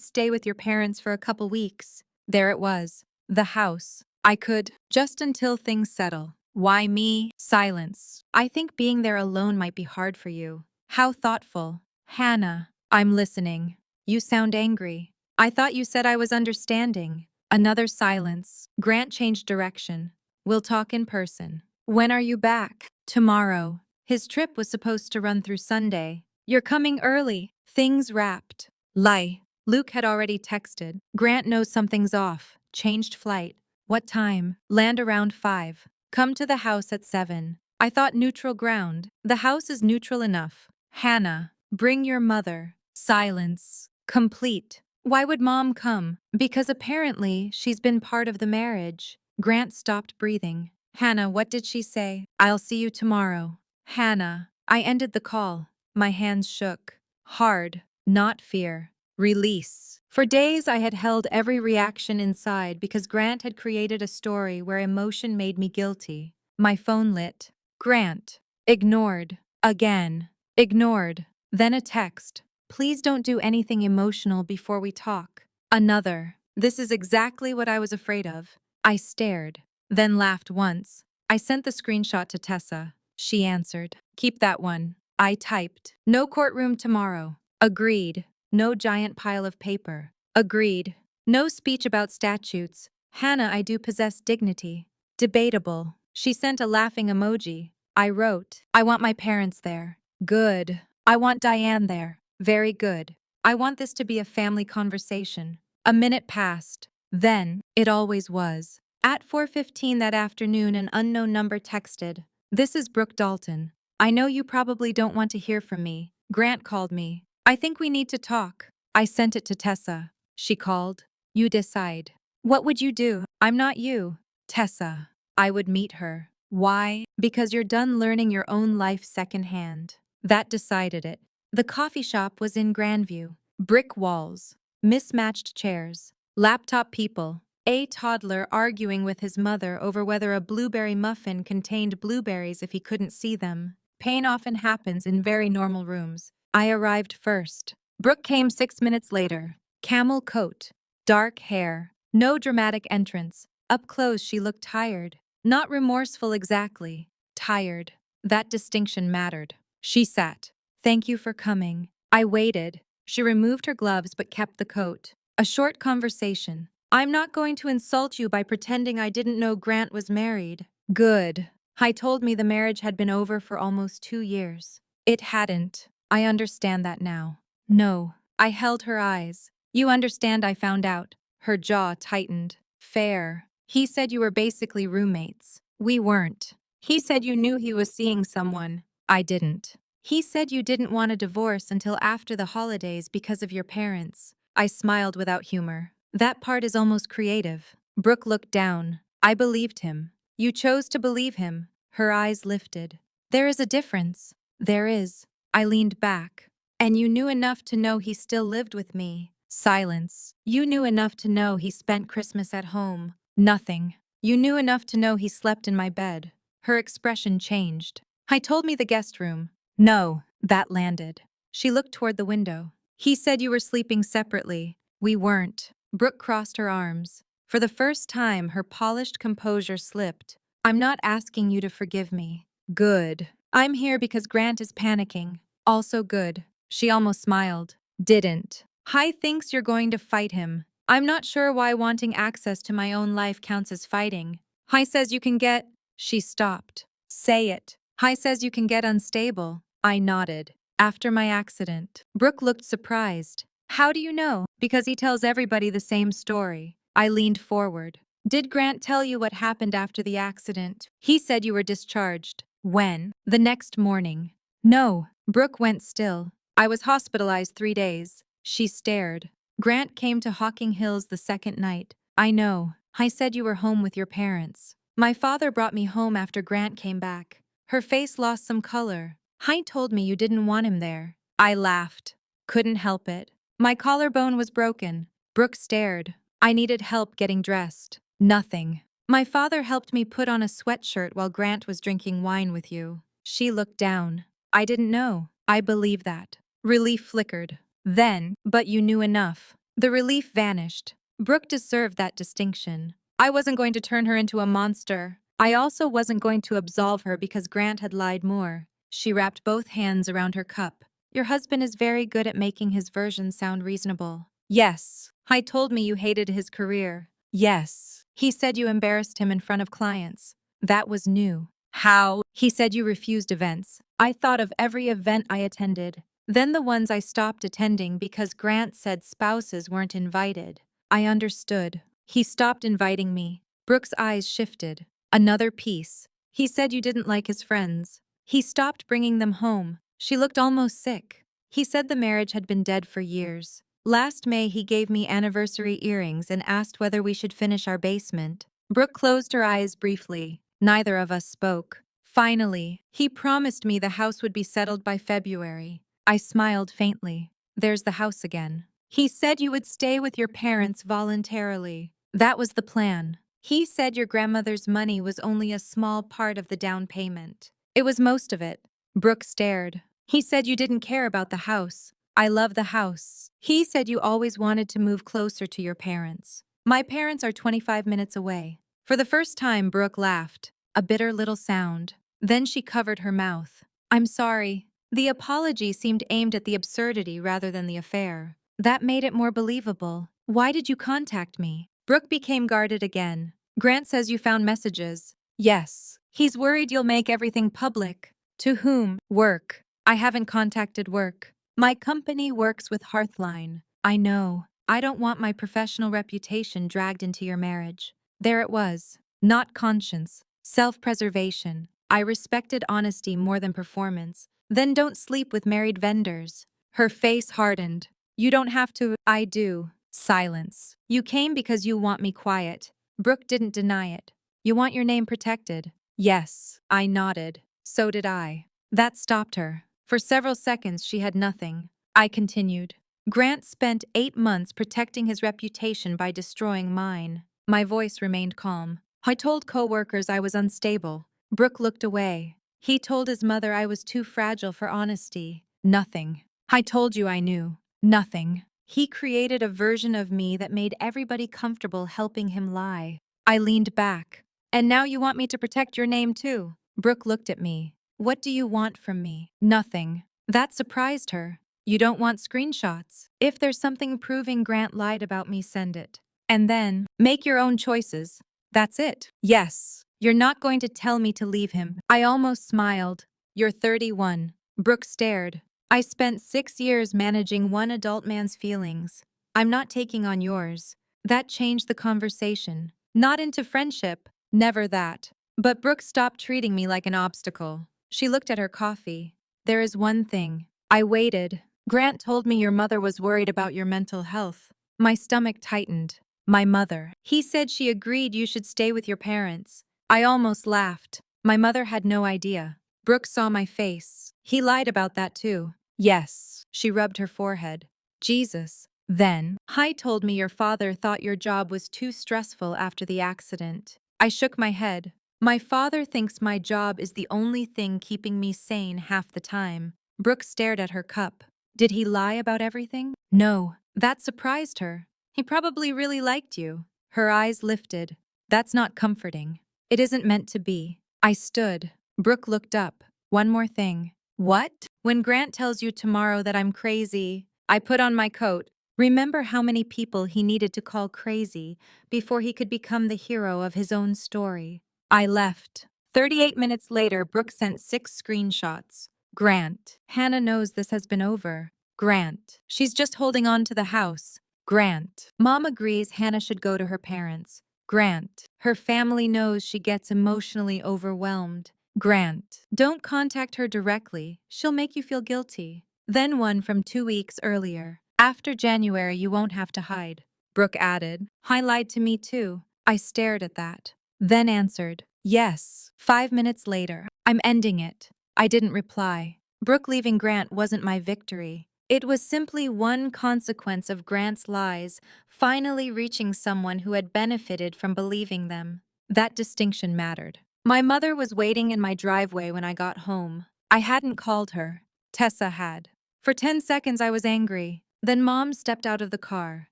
stay with your parents for a couple weeks. There it was. The house. I could, just until things settle. Why me? Silence. I think being there alone might be hard for you. How thoughtful. Hannah. I'm listening. You sound angry. I thought you said I was understanding. Another silence. Grant changed direction. We'll talk in person. When are you back? Tomorrow. His trip was supposed to run through Sunday. You're coming early. Things wrapped. Lie. Luke had already texted. Grant knows something's off. Changed flight. What time? Land around 5. Come to the house at 7. I thought neutral ground. The house is neutral enough. Hannah. Bring your mother. Silence. Complete. Why would mom come? Because apparently she's been part of the marriage. Grant stopped breathing. Hannah, what did she say? I'll see you tomorrow. Hannah. I ended the call. My hands shook. Hard. Not fear. Release. For days I had held every reaction inside because Grant had created a story where emotion made me guilty. My phone lit. Grant. Ignored. Again. Ignored. Then a text. Please don't do anything emotional before we talk. Another. This is exactly what I was afraid of. I stared. Then laughed once. I sent the screenshot to Tessa. She answered. Keep that one. I typed. No courtroom tomorrow. Agreed. No giant pile of paper. Agreed. No speech about statutes. Hannah, I do possess dignity. Debatable. She sent a laughing emoji. I wrote, I want my parents there. Good. I want Diane there. Very good. I want this to be a family conversation. A minute passed. Then, it always was. At 4:15 that afternoon, an unknown number texted. This is Brooke Dalton. I know you probably don't want to hear from me. Grant called me. I think we need to talk. I sent it to Tessa. She called. You decide. What would you do? I'm not you. Tessa. I would meet her. Why? Because you're done learning your own life secondhand. That decided it. The coffee shop was in Grandview. Brick walls. Mismatched chairs. Laptop people. A toddler arguing with his mother over whether a blueberry muffin contained blueberries if he couldn't see them. Pain often happens in very normal rooms. I arrived first. Brooke came 6 minutes later. Camel coat. Dark hair. No dramatic entrance. Up close she looked tired. Not remorseful exactly. Tired. That distinction mattered. She sat. Thank you for coming. I waited. She removed her gloves but kept the coat. A short conversation. I'm not going to insult you by pretending I didn't know Grant was married. Good. Hai told me the marriage had been over for almost 2 years. It hadn't. I understand that now. No. I held her eyes. You understand I found out. Her jaw tightened. Fair. He said you were basically roommates. We weren't. He said you knew he was seeing someone. I didn't. He said you didn't want a divorce until after the holidays because of your parents. I smiled without humor. That part is almost creative. Brooke looked down. I believed him. You chose to believe him. Her eyes lifted. There is a difference. There is. I leaned back. And you knew enough to know he still lived with me. Silence. You knew enough to know he spent Christmas at home. Nothing. You knew enough to know he slept in my bed. Her expression changed. I told me the guest room. No, that landed. She looked toward the window. He said you were sleeping separately. We weren't. Brooke crossed her arms. For the first time, her polished composure slipped. I'm not asking you to forgive me. Good. I'm here because Grant is panicking. Also good. She almost smiled. Didn't. Hi thinks you're going to fight him. I'm not sure why wanting access to my own life counts as fighting. Hi says you can get. She stopped. Say it. Hi says you can get unstable. I nodded. After my accident. Brooke looked surprised. How do you know? Because he tells everybody the same story. I leaned forward. Did Grant tell you what happened after the accident? He said you were discharged. When? The next morning. No. Brooke went still. I was hospitalized 3 days. She stared. Grant came to Hocking Hills the second night. I know. I said you were home with your parents. My father brought me home after Grant came back. Her face lost some color. Hein told me you didn't want him there. I laughed. Couldn't help it. My collarbone was broken. Brooke stared. I needed help getting dressed. Nothing. My father helped me put on a sweatshirt while Grant was drinking wine with you. She looked down. I didn't know. I believe that. Relief flickered. Then, but you knew enough. The relief vanished. Brooke deserved that distinction. I wasn't going to turn her into a monster. I also wasn't going to absolve her because Grant had lied more. She wrapped both hands around her cup. Your husband is very good at making his version sound reasonable. Yes. He told me you hated his career. Yes. He said you embarrassed him in front of clients. That was new. How? He said you refused events. I thought of every event I attended. Then the ones I stopped attending because Grant said spouses weren't invited. I understood. He stopped inviting me. Brooke's eyes shifted. Another piece. He said you didn't like his friends. He stopped bringing them home. She looked almost sick. He said the marriage had been dead for years. Last May, he gave me anniversary earrings and asked whether we should finish our basement. Brooke closed her eyes briefly. Neither of us spoke. Finally, he promised me the house would be settled by February. I smiled faintly. There's the house again. He said you would stay with your parents voluntarily. That was the plan. He said your grandmother's money was only a small part of the down payment. It was most of it. Brooke stared. He said you didn't care about the house. I love the house. He said you always wanted to move closer to your parents. My parents are 25 minutes away. For the first time, Brooke laughed. A bitter little sound. Then she covered her mouth. I'm sorry. The apology seemed aimed at the absurdity rather than the affair. That made it more believable. Why did you contact me? Brooke became guarded again. Grant says you found messages. Yes. He's worried you'll make everything public. To whom? Work. I haven't contacted work. My company works with Hearthline. I know. I don't want my professional reputation dragged into your marriage. There it was. Not conscience. Self-preservation. I respected honesty more than performance. Then don't sleep with married vendors. Her face hardened. You don't have to. I do. Silence. You came because you want me quiet. Brooke didn't deny it. You want your name protected. Yes. I nodded. So did I. That stopped her. For several seconds she had nothing. I continued. Grant spent 8 months protecting his reputation by destroying mine. My voice remained calm. I told coworkers I was unstable. Brooke looked away. He told his mother I was too fragile for honesty. Nothing. I told you I knew. Nothing. He created a version of me that made everybody comfortable helping him lie. I leaned back. And now you want me to protect your name too? Brooke looked at me. What do you want from me? Nothing. That surprised her. You don't want screenshots. If there's something proving Grant lied about me, send it. And then, make your own choices. That's it. Yes. You're not going to tell me to leave him. I almost smiled. You're 31. Brooke stared. I spent 6 years managing one adult man's feelings. I'm not taking on yours. That changed the conversation. Not into friendship. Never that. But Brooke stopped treating me like an obstacle. She looked at her coffee. There is one thing. I waited. Grant told me your mother was worried about your mental health. My stomach tightened. My mother. He said she agreed you should stay with your parents. I almost laughed. My mother had no idea. Brooke saw my face. He lied about that too. Yes. She rubbed her forehead. Jesus. Then, Hai told me your father thought your job was too stressful after the accident. I shook my head. My father thinks my job is the only thing keeping me sane half the time. Brooke stared at her cup. Did he lie about everything? No. That surprised her. He probably really liked you. Her eyes lifted. That's not comforting. It isn't meant to be. I stood. Brooke looked up. One more thing. What? When Grant tells you tomorrow that I'm crazy, I put on my coat. Remember how many people he needed to call crazy before he could become the hero of his own story. I left. 38 minutes later, Brooke sent 6 screenshots. Grant. Hannah knows this has been over. Grant. She's just holding on to the house. Grant. Mom agrees Hannah should go to her parents. Grant. Her family knows she gets emotionally overwhelmed. Grant. Don't contact her directly. She'll make you feel guilty. Then one from 2 weeks earlier. After January, you won't have to hide. Brooke added. He lied to me too. I stared at that. Then answered. Yes. 5 minutes later. I'm ending it. I didn't reply. Brooke leaving Grant wasn't my victory. It was simply one consequence of Grant's lies finally reaching someone who had benefited from believing them. That distinction mattered. My mother was waiting in my driveway when I got home. I hadn't called her. Tessa had. For 10 seconds, I was angry. Then Mom stepped out of the car.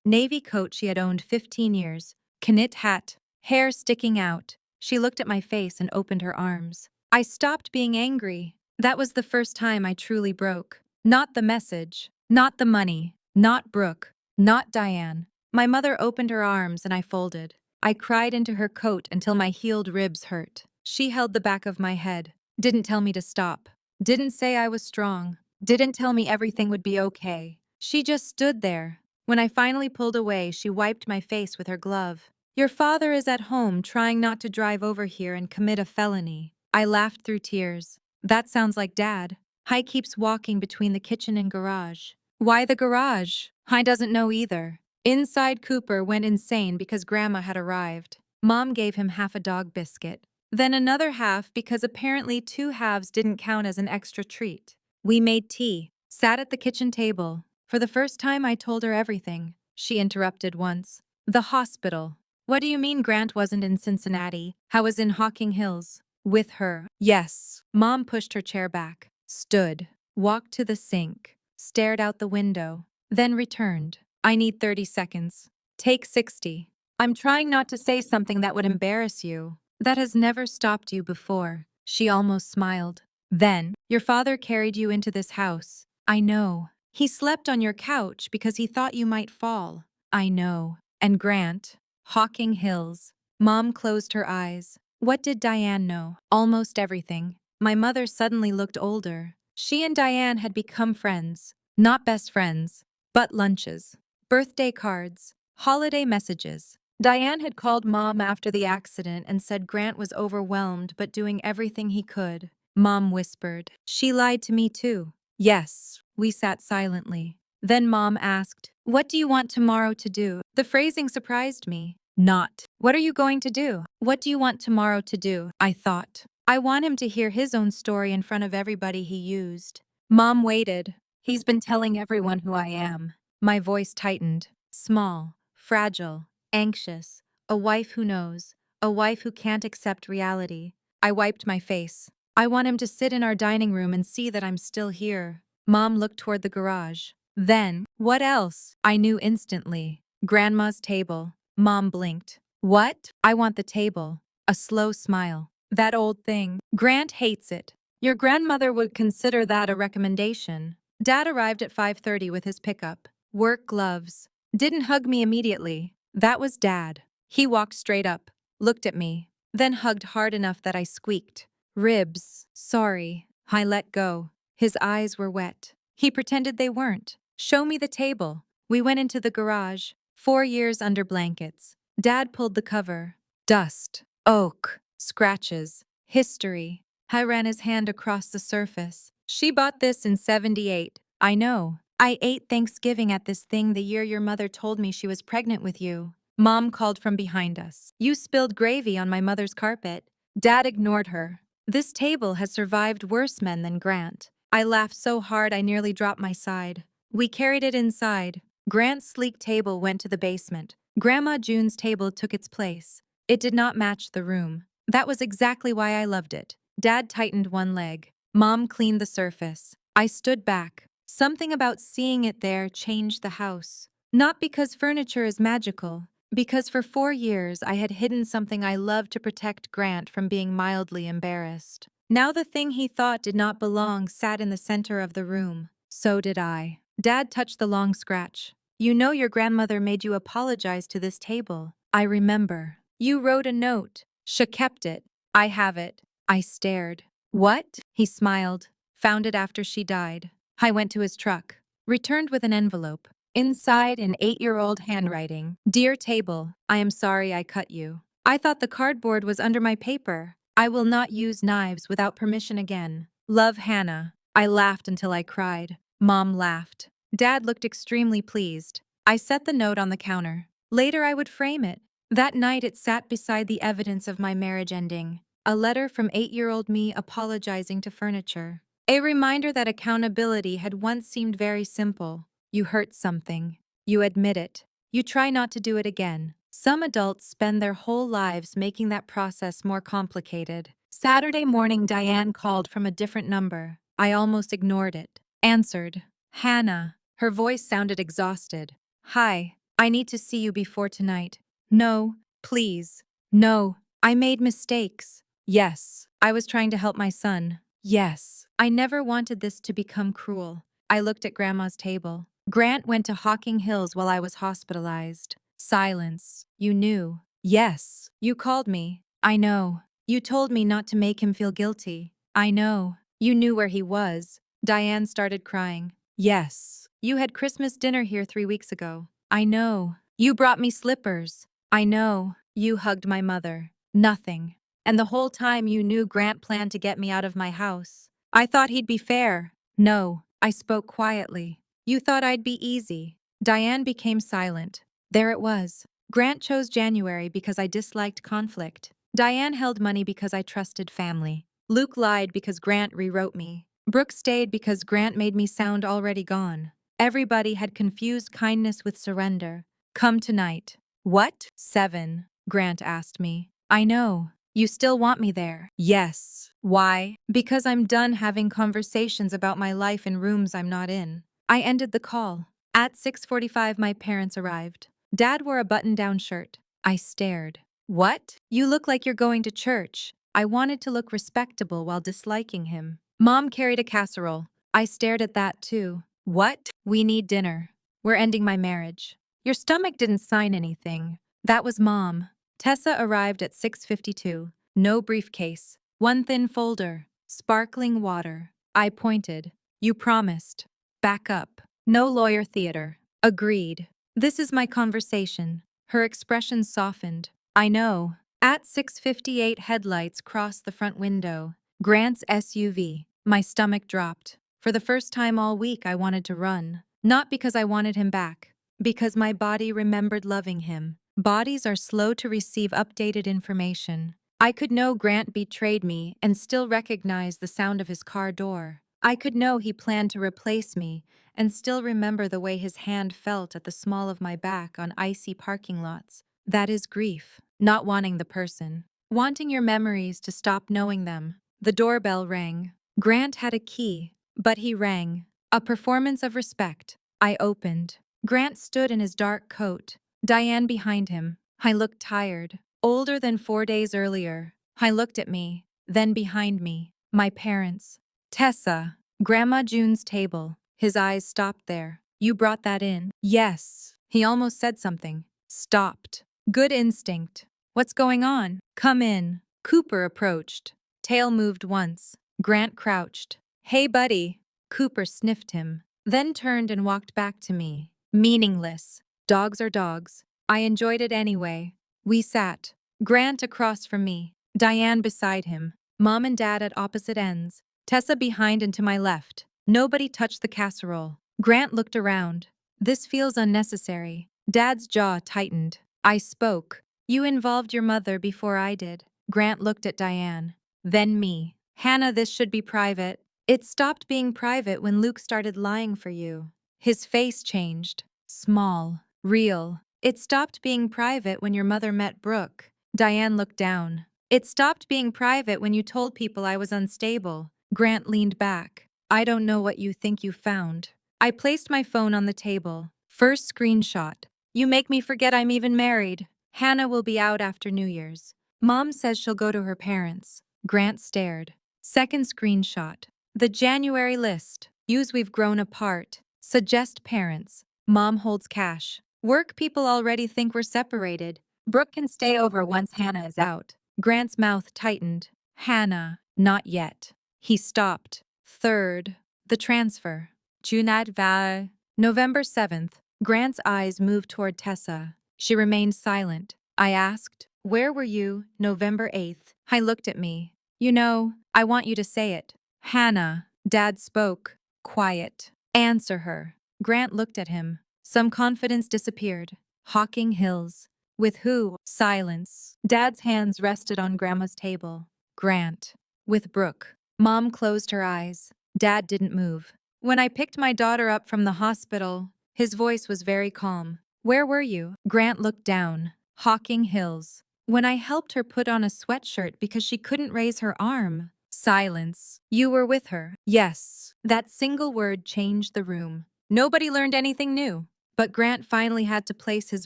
Navy coat she had owned 15 years. Knit hat. Hair sticking out. She looked at my face and opened her arms. I stopped being angry. That was the first time I truly broke. Not the message. Not the money. Not Brooke. Not Diane. My mother opened her arms and I folded. I cried into her coat until my healed ribs hurt. She held the back of my head. Didn't tell me to stop. Didn't say I was strong. Didn't tell me everything would be okay. She just stood there. When I finally pulled away, she wiped my face with her glove. Your father is at home trying not to drive over here and commit a felony. I laughed through tears. That sounds like Dad. He keeps walking between the kitchen and garage. Why the garage? He doesn't know either. Inside, Cooper went insane because Grandma had arrived. Mom gave him half a dog biscuit. Then another half because apparently 2 halves didn't count as an extra treat. We made tea, sat at the kitchen table. For the first time, I told her everything. She interrupted once. The hospital. What do you mean Grant wasn't in Cincinnati? I was in Hocking Hills. With her. Yes. Mom pushed her chair back, stood, walked to the sink, stared out the window, then returned. I need 30 seconds. Take 60. I'm trying not to say something that would embarrass you. That has never stopped you before. She almost smiled. Then, your father carried you into this house. I know. He slept on your couch because he thought you might fall. I know. And Grant. Hocking Hills. Mom closed her eyes. What did Diane know? Almost everything. My mother suddenly looked older. She and Diane had become friends. Not best friends, but lunches, birthday cards, holiday messages. Diane had called Mom after the accident and said Grant was overwhelmed but doing everything he could. Mom whispered. She lied to me too. Yes. We sat silently. Then Mom asked, what do you want tomorrow to do? The phrasing surprised me. Not. What are you going to do? What do you want tomorrow to do? I thought. I want him to hear his own story in front of everybody he used. Mom waited. He's been telling everyone who I am. My voice tightened. Small, fragile, anxious. A wife who knows. A wife who can't accept reality. I wiped my face. I want him to sit in our dining room and see that I'm still here. Mom looked toward the garage. Then, what else? I knew instantly. Grandma's table. Mom blinked. What? I want the table. A slow smile. That old thing. Grant hates it. Your grandmother would consider that a recommendation. Dad arrived at 5:30 with his pickup. Work gloves. Didn't hug me immediately. That was Dad. He walked straight up, looked at me, then hugged hard enough that I squeaked. Ribs. Sorry. I let go. His eyes were wet. He pretended they weren't. Show me the table. We went into the garage. 4 years under blankets. Dad pulled the cover. Dust. Oak. Scratches. History. I ran his hand across the surface. She bought this in 78. I know. I ate Thanksgiving at this thing the year your mother told me she was pregnant with you. Mom called from behind us. You spilled gravy on my mother's carpet. Dad ignored her. This table has survived worse men than Grant. I laughed so hard I nearly dropped my side. We carried it inside. Grant's sleek table went to the basement. Grandma June's table took its place. It did not match the room. That was exactly why I loved it. Dad tightened one leg. Mom cleaned the surface. I stood back. Something about seeing it there changed the house. Not because furniture is magical, because for 4 years I had hidden something I loved to protect Grant from being mildly embarrassed. Now the thing he thought did not belong sat in the center of the room. So did I. Dad touched the long scratch. You know your grandmother made you apologize to this table. I remember. You wrote a note. She kept it. I have it. I stared. What? He smiled. Found it after she died. I went to his truck. Returned with an envelope. Inside, in 8-year-old handwriting. Dear table, I am sorry I cut you. I thought the cardboard was under my paper. I will not use knives without permission again. Love, Hannah. I laughed until I cried. Mom laughed. Dad looked extremely pleased. I set the note on the counter. Later I would frame it. That night it sat beside the evidence of my marriage ending. A letter from 8-year-old me apologizing to furniture. A reminder that accountability had once seemed very simple. You hurt something. You admit it. You try not to do it again. Some adults spend their whole lives making that process more complicated. Saturday morning, Diane called from a different number. I almost ignored it. Answered. Hannah. Her voice sounded exhausted. Hi, I need to see you before tonight. No, please. No, I made mistakes. Yes, I was trying to help my son. Yes, I never wanted this to become cruel. I looked at Grandma's table. Grant went to Hocking Hills while I was hospitalized. Silence. You knew. Yes. You called me. I know. You told me not to make him feel guilty. I know. You knew where he was. Diane started crying. Yes. You had Christmas dinner here 3 weeks ago. I know. You brought me slippers. I know. You hugged my mother. Nothing. And the whole time you knew Grant planned to get me out of my house. I thought he'd be fair. No. I spoke quietly. You thought I'd be easy. Diane became silent. There it was. Grant chose January because I disliked conflict. Diane held money because I trusted family. Luke lied because Grant rewrote me. Brooke stayed because Grant made me sound already gone. Everybody had confused kindness with surrender. Come tonight. What? 7, Grant asked me. I know. You still want me there? Yes. Why? Because I'm done having conversations about my life in rooms I'm not in. I ended the call. At 6:45, my parents arrived. Dad wore a button-down shirt. I stared. What? You look like you're going to church. I wanted to look respectable while disliking him. Mom carried a casserole. I stared at that too. What? We need dinner. We're ending my marriage. Your stomach didn't sign anything. That was Mom. Tessa arrived at 6:52. No briefcase. One thin folder. Sparkling water. I pointed. You promised. Back up. No lawyer theater. Agreed. This is my conversation. Her expression softened. I know. At 6:58, headlights crossed the front window. Grant's SUV. My stomach dropped. For the first time all week, I wanted to run. Not because I wanted him back. Because my body remembered loving him. Bodies are slow to receive updated information. I could know Grant betrayed me and still recognize the sound of his car door. I could know he planned to replace me and still remember the way his hand felt at the small of my back on icy parking lots. That is grief, not wanting the person. Wanting your memories to stop knowing them. The doorbell rang. Grant had a key, but he rang. A performance of respect. I opened. Grant stood in his dark coat. Diane behind him. I looked tired. Older than 4 days earlier. I looked at me. Then behind me. My parents. Tessa. Grandma June's table. His eyes stopped there. You brought that in? Yes. He almost said something. Stopped. Good instinct. What's going on? Come in. Cooper approached. Tail moved once. Grant crouched. Hey, buddy. Cooper sniffed him. Then turned and walked back to me. Meaningless. Dogs are dogs. I enjoyed it anyway. We sat. Grant across from me. Diane beside him. Mom and Dad at opposite ends. Tessa behind and to my left. Nobody touched the casserole. Grant looked around. This feels unnecessary. Dad's jaw tightened. I spoke. You involved your mother before I did. Grant looked at Diane. Then me. Hannah, this should be private. It stopped being private when Luke started lying for you. His face changed. Small. Real. It stopped being private when your mother met Brooke. Diane looked down. It stopped being private when you told people I was unstable. Grant leaned back. I don't know what you think you found. I placed my phone on the table. First screenshot. You make me forget I'm even married. Hannah will be out after New Year's. Mom says she'll go to her parents. Grant stared. Second screenshot. The January list. Use we've grown apart. Suggest parents. Mom holds cash. Work people already think we're separated. Brooke can stay over once Hannah is out. Grant's mouth tightened. Hannah, not yet. He stopped. Third, the transfer. Junat Va. November 7th. Grant's eyes moved toward Tessa. She remained silent. I asked, "Where were you, November 8th? I looked at me. You know, I want you to say it. Hannah. Dad spoke. Quiet. Answer her. Grant looked at him. Some confidence disappeared. Hawking Hills. With who? Silence. Dad's hands rested on Grandma's table. Grant. With Brooke. Mom closed her eyes. Dad didn't move. When I picked my daughter up from the hospital, his voice was very calm. Where were you? Grant looked down. Hawking Hills. When I helped her put on a sweatshirt because she couldn't raise her arm. Silence. You were with her. Yes. That single word changed the room. Nobody learned anything new. But Grant finally had to place his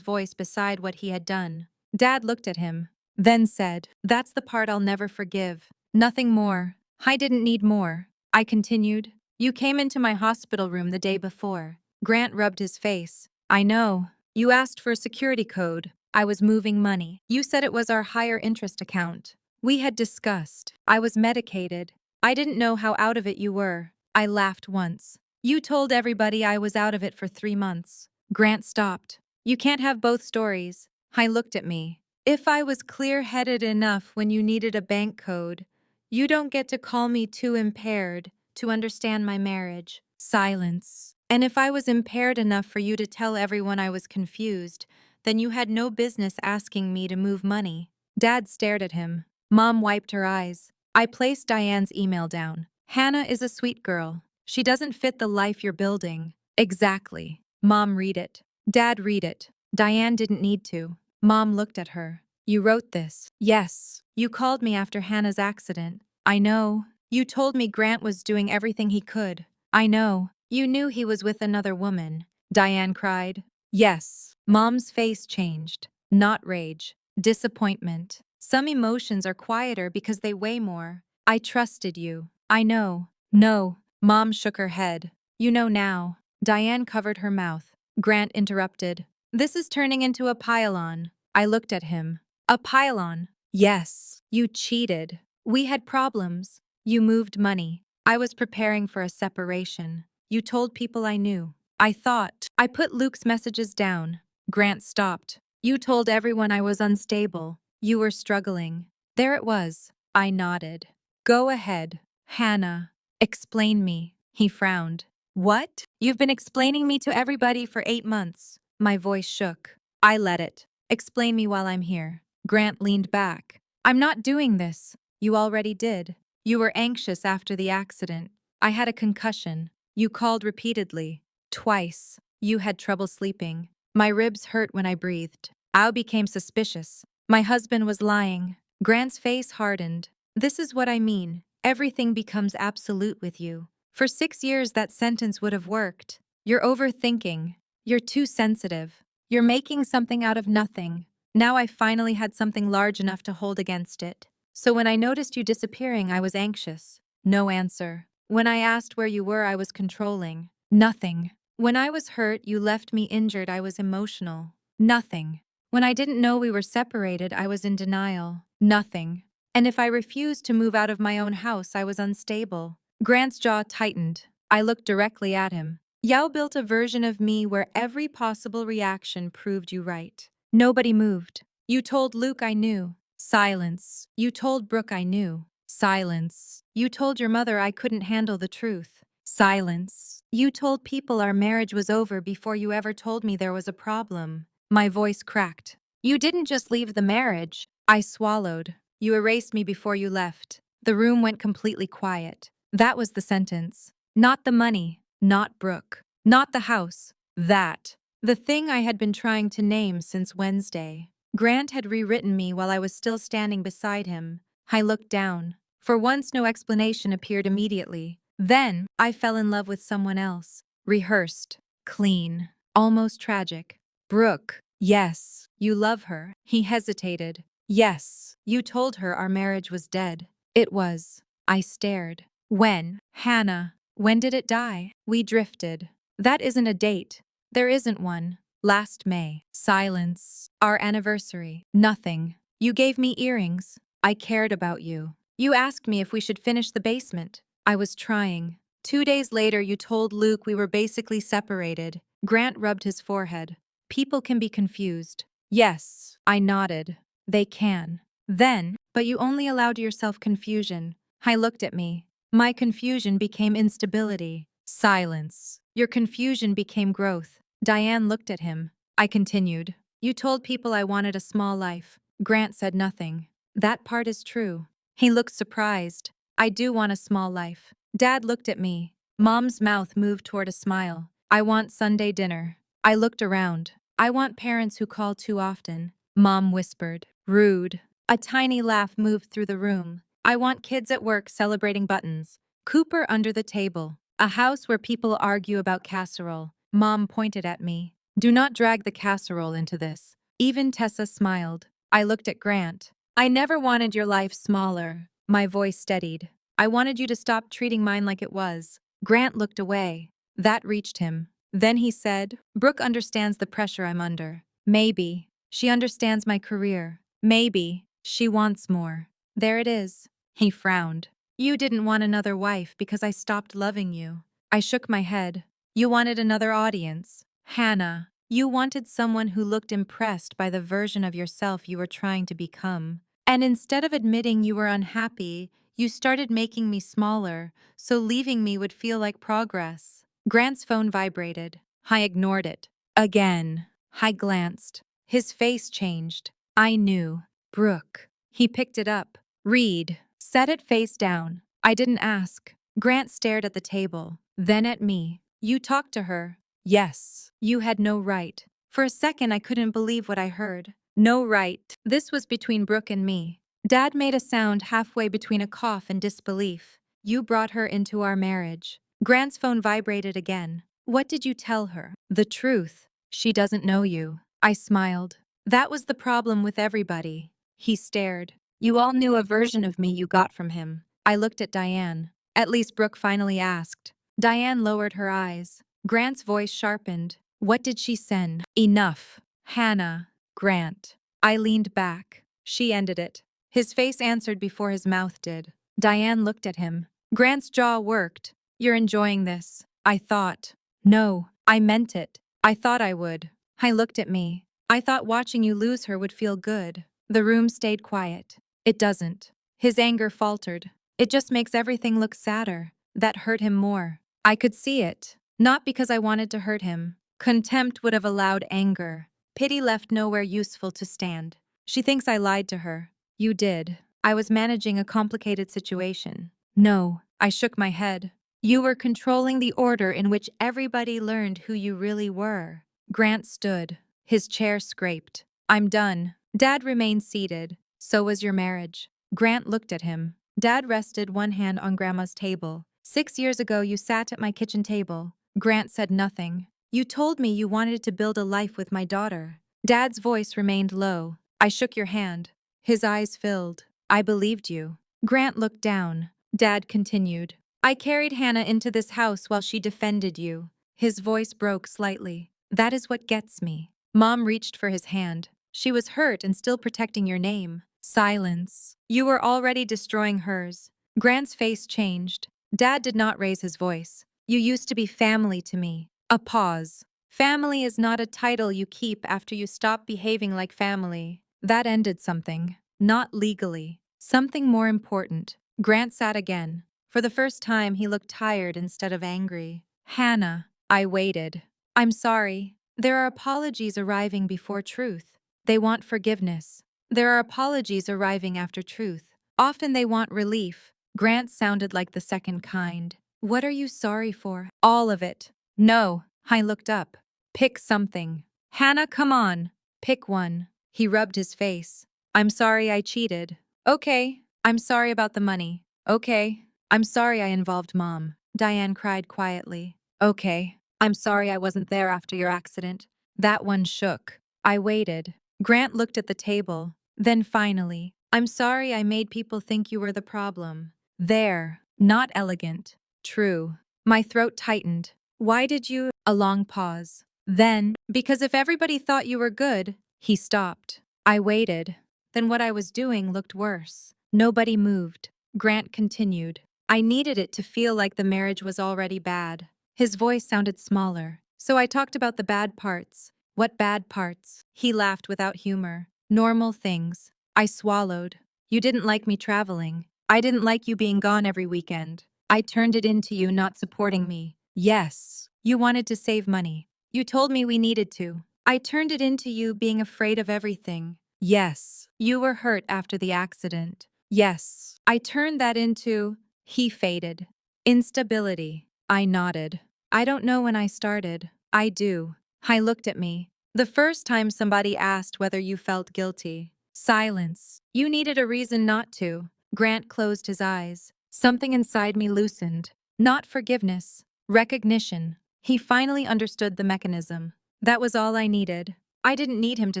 voice beside what he had done. Dad looked at him, then said, "That's the part I'll never forgive. Nothing more. I didn't need more." I continued, "You came into my hospital room the day before." Grant rubbed his face. "I know. You asked for a security code. I was moving money. You said it was our higher interest account. We had discussed. I was medicated. I didn't know how out of it you were." I laughed once. "You told everybody I was out of it for 3 months." Grant stopped. "You can't have both stories." I looked at me. "If I was clear-headed enough when you needed a bank code, you don't get to call me too impaired to understand my marriage." Silence. "And if I was impaired enough for you to tell everyone I was confused, then you had no business asking me to move money." Dad stared at him. Mom wiped her eyes. I placed Diane's email down. "Hannah is a sweet girl. She doesn't fit the life you're building." Exactly. Mom, read it. Dad, read it. Diane didn't need to. Mom looked at her. "You wrote this?" "Yes. You called me after Hannah's accident." "I know. You told me Grant was doing everything he could." "I know. You knew he was with another woman." Diane cried. "Yes." Mom's face changed. Not rage. Disappointment. Some emotions are quieter because they weigh more. "I trusted you." "I know." "No." Mom shook her head. "You know now." Diane covered her mouth. Grant interrupted. "This is turning into a pile-on." I looked at him. "A pile-on?" "Yes. You cheated. We had problems. You moved money. I was preparing for a separation. You told people I knew. I thought." I put Luke's messages down. Grant stopped. "You told everyone I was unstable. You were struggling." There it was. I nodded. "Go ahead. Hannah. Explain me." He frowned. "What? You've been explaining me to everybody for 8 months." My voice shook. "I let it. Explain me while I'm here." Grant leaned back. "I'm not doing this." "You already did. You were anxious after the accident. I had a concussion. You called repeatedly. Twice. You had trouble sleeping. My ribs hurt when I breathed. I became suspicious. My husband was lying." Grant's face hardened. "This is what I mean. Everything becomes absolute with you. For 6 years that sentence would have worked. You're overthinking. You're too sensitive. You're making something out of nothing. Now I finally had something large enough to hold against it. So when I noticed you disappearing, I was anxious." No answer. "When I asked where you were, I was controlling." Nothing. "When I was hurt, you left me injured, I was emotional." Nothing. "When I didn't know we were separated, I was in denial." Nothing. "And if I refused to move out of my own house, I was unstable." Grant's jaw tightened. I looked directly at him. "Yao built a version of me where every possible reaction proved you right." Nobody moved. "You told Luke I knew." Silence. "You told Brooke I knew." Silence. "You told your mother I couldn't handle the truth." Silence. "You told people our marriage was over before you ever told me there was a problem." My voice cracked. "You didn't just leave the marriage." I swallowed. "You erased me before you left." The room went completely quiet. That was the sentence. Not the money. Not Brooke. Not the house. That. The thing I had been trying to name since Wednesday. Grant had rewritten me while I was still standing beside him. I looked down. For once, no explanation appeared immediately. Then, I fell in love with someone else. Rehearsed. Clean. Almost tragic. "Brooke. Yes. You love her." He hesitated. "Yes. You told her our marriage was dead." It was. I stared. "When? Hannah. When did it die?" "We drifted." "That isn't a date. There isn't one. Last May. Silence. Our anniversary. Nothing. You gave me earrings. I cared about you. You asked me if we should finish the basement. I was trying. 2 days later, you told Luke we were basically separated. Grant rubbed his forehead. People can be confused. Yes, I nodded. They can. Then, but you only allowed yourself confusion. I looked at me. My confusion became instability. Silence. Your confusion became growth. Diane looked at him. I continued. You told people I wanted a small life. Grant said nothing. That part is true. He looked surprised. I do want a small life. Dad looked at me. Mom's mouth moved toward a smile. I want Sunday dinner. I looked around. I want parents who call too often. Mom whispered. Rude. A tiny laugh moved through the room. I want kids at work celebrating buttons. Cooper under the table. A house where people argue about casserole. Mom pointed at me. Do not drag the casserole into this. Even Tessa smiled. I looked at Grant. I never wanted your life smaller. My voice steadied. I wanted you to stop treating mine like it was. Grant looked away. That reached him. Then he said, Brooke understands the pressure I'm under. Maybe. She understands my career. Maybe. She wants more. There it is. He frowned. You didn't want another wife because I stopped loving you. I shook my head. You wanted another audience. Hannah, you wanted someone who looked impressed by the version of yourself you were trying to become. And instead of admitting you were unhappy, you started making me smaller, so leaving me would feel like progress. Grant's phone vibrated. I ignored it. Again. I glanced. His face changed. I knew. Brooke. He picked it up. Read. Set it face down. I didn't ask. Grant stared at the table, then at me. You talked to her. Yes. You had no right. For a second, I couldn't believe what I heard. No right. This was between Brooke and me. Dad made a sound halfway between a cough and disbelief. You brought her into our marriage. Grant's phone vibrated again. What did you tell her? The truth. She doesn't know you. I smiled. That was the problem with everybody. He stared. You all knew a version of me you got from him. I looked at Diane. At least Brooke finally asked. Diane lowered her eyes. Grant's voice sharpened. What did she send? Enough. Hannah. Grant. I leaned back. She ended it. His face answered before his mouth did. Diane looked at him. Grant's jaw worked. You're enjoying this. I thought. No, I meant it. I thought I would. I looked at me. I thought watching you lose her would feel good. The room stayed quiet. It doesn't. His anger faltered. It just makes everything look sadder. That hurt him more. I could see it. Not because I wanted to hurt him. Contempt would have allowed anger. Pity left nowhere useful to stand. She thinks I lied to her. You did. I was managing a complicated situation. No, I shook my head. You were controlling the order in which everybody learned who you really were. Grant stood. His chair scraped. I'm done. Dad remained seated. So was your marriage. Grant looked at him. Dad rested one hand on Grandma's table. 6 years ago, you sat at my kitchen table. Grant said nothing. You told me you wanted to build a life with my daughter. Dad's voice remained low. I shook your hand. His eyes filled. I believed you. Grant looked down. Dad continued. I carried Hannah into this house while she defended you. His voice broke slightly. That is what gets me. Mom reached for his hand. She was hurt and still protecting your name. Silence. You were already destroying hers. Grant's face changed. Dad did not raise his voice. You used to be family to me. A pause. Family is not a title you keep after you stop behaving like family. That ended something. Not legally. Something more important. Grant sat again. For the first time, he looked tired instead of angry. Hannah. I waited. I'm sorry. There are apologies arriving before truth. They want forgiveness. There are apologies arriving after truth. Often they want relief. Grant sounded like the second kind. What are you sorry for? All of it. No. I looked up. Pick something. Hannah, come on. Pick one. He rubbed his face. I'm sorry I cheated. Okay. I'm sorry about the money. Okay. I'm sorry I involved Mom. Diane cried quietly. Okay. I'm sorry I wasn't there after your accident. That one shook. I waited. Grant looked at the table. Then finally, I'm sorry I made people think you were the problem. There. Not elegant. True. My throat tightened. Why did you? A long pause. Then, because if everybody thought you were good, he stopped. I waited. Then what I was doing looked worse. Nobody moved. Grant continued. I needed it to feel like the marriage was already bad. His voice sounded smaller. So I talked about the bad parts. What bad parts? He laughed without humor. Normal things. I swallowed. You didn't like me traveling. I didn't like you being gone every weekend. I turned it into you not supporting me. Yes. You wanted to save money. You told me we needed to. I turned it into you being afraid of everything. Yes. You were hurt after the accident. Yes. I turned that into. He faded. Instability. I nodded. I don't know when I started. I do. I looked at me. The first time somebody asked whether you felt guilty. Silence. You needed a reason not to. Grant closed his eyes. Something inside me loosened. Not forgiveness. Recognition. He finally understood the mechanism. That was all I needed. I didn't need him to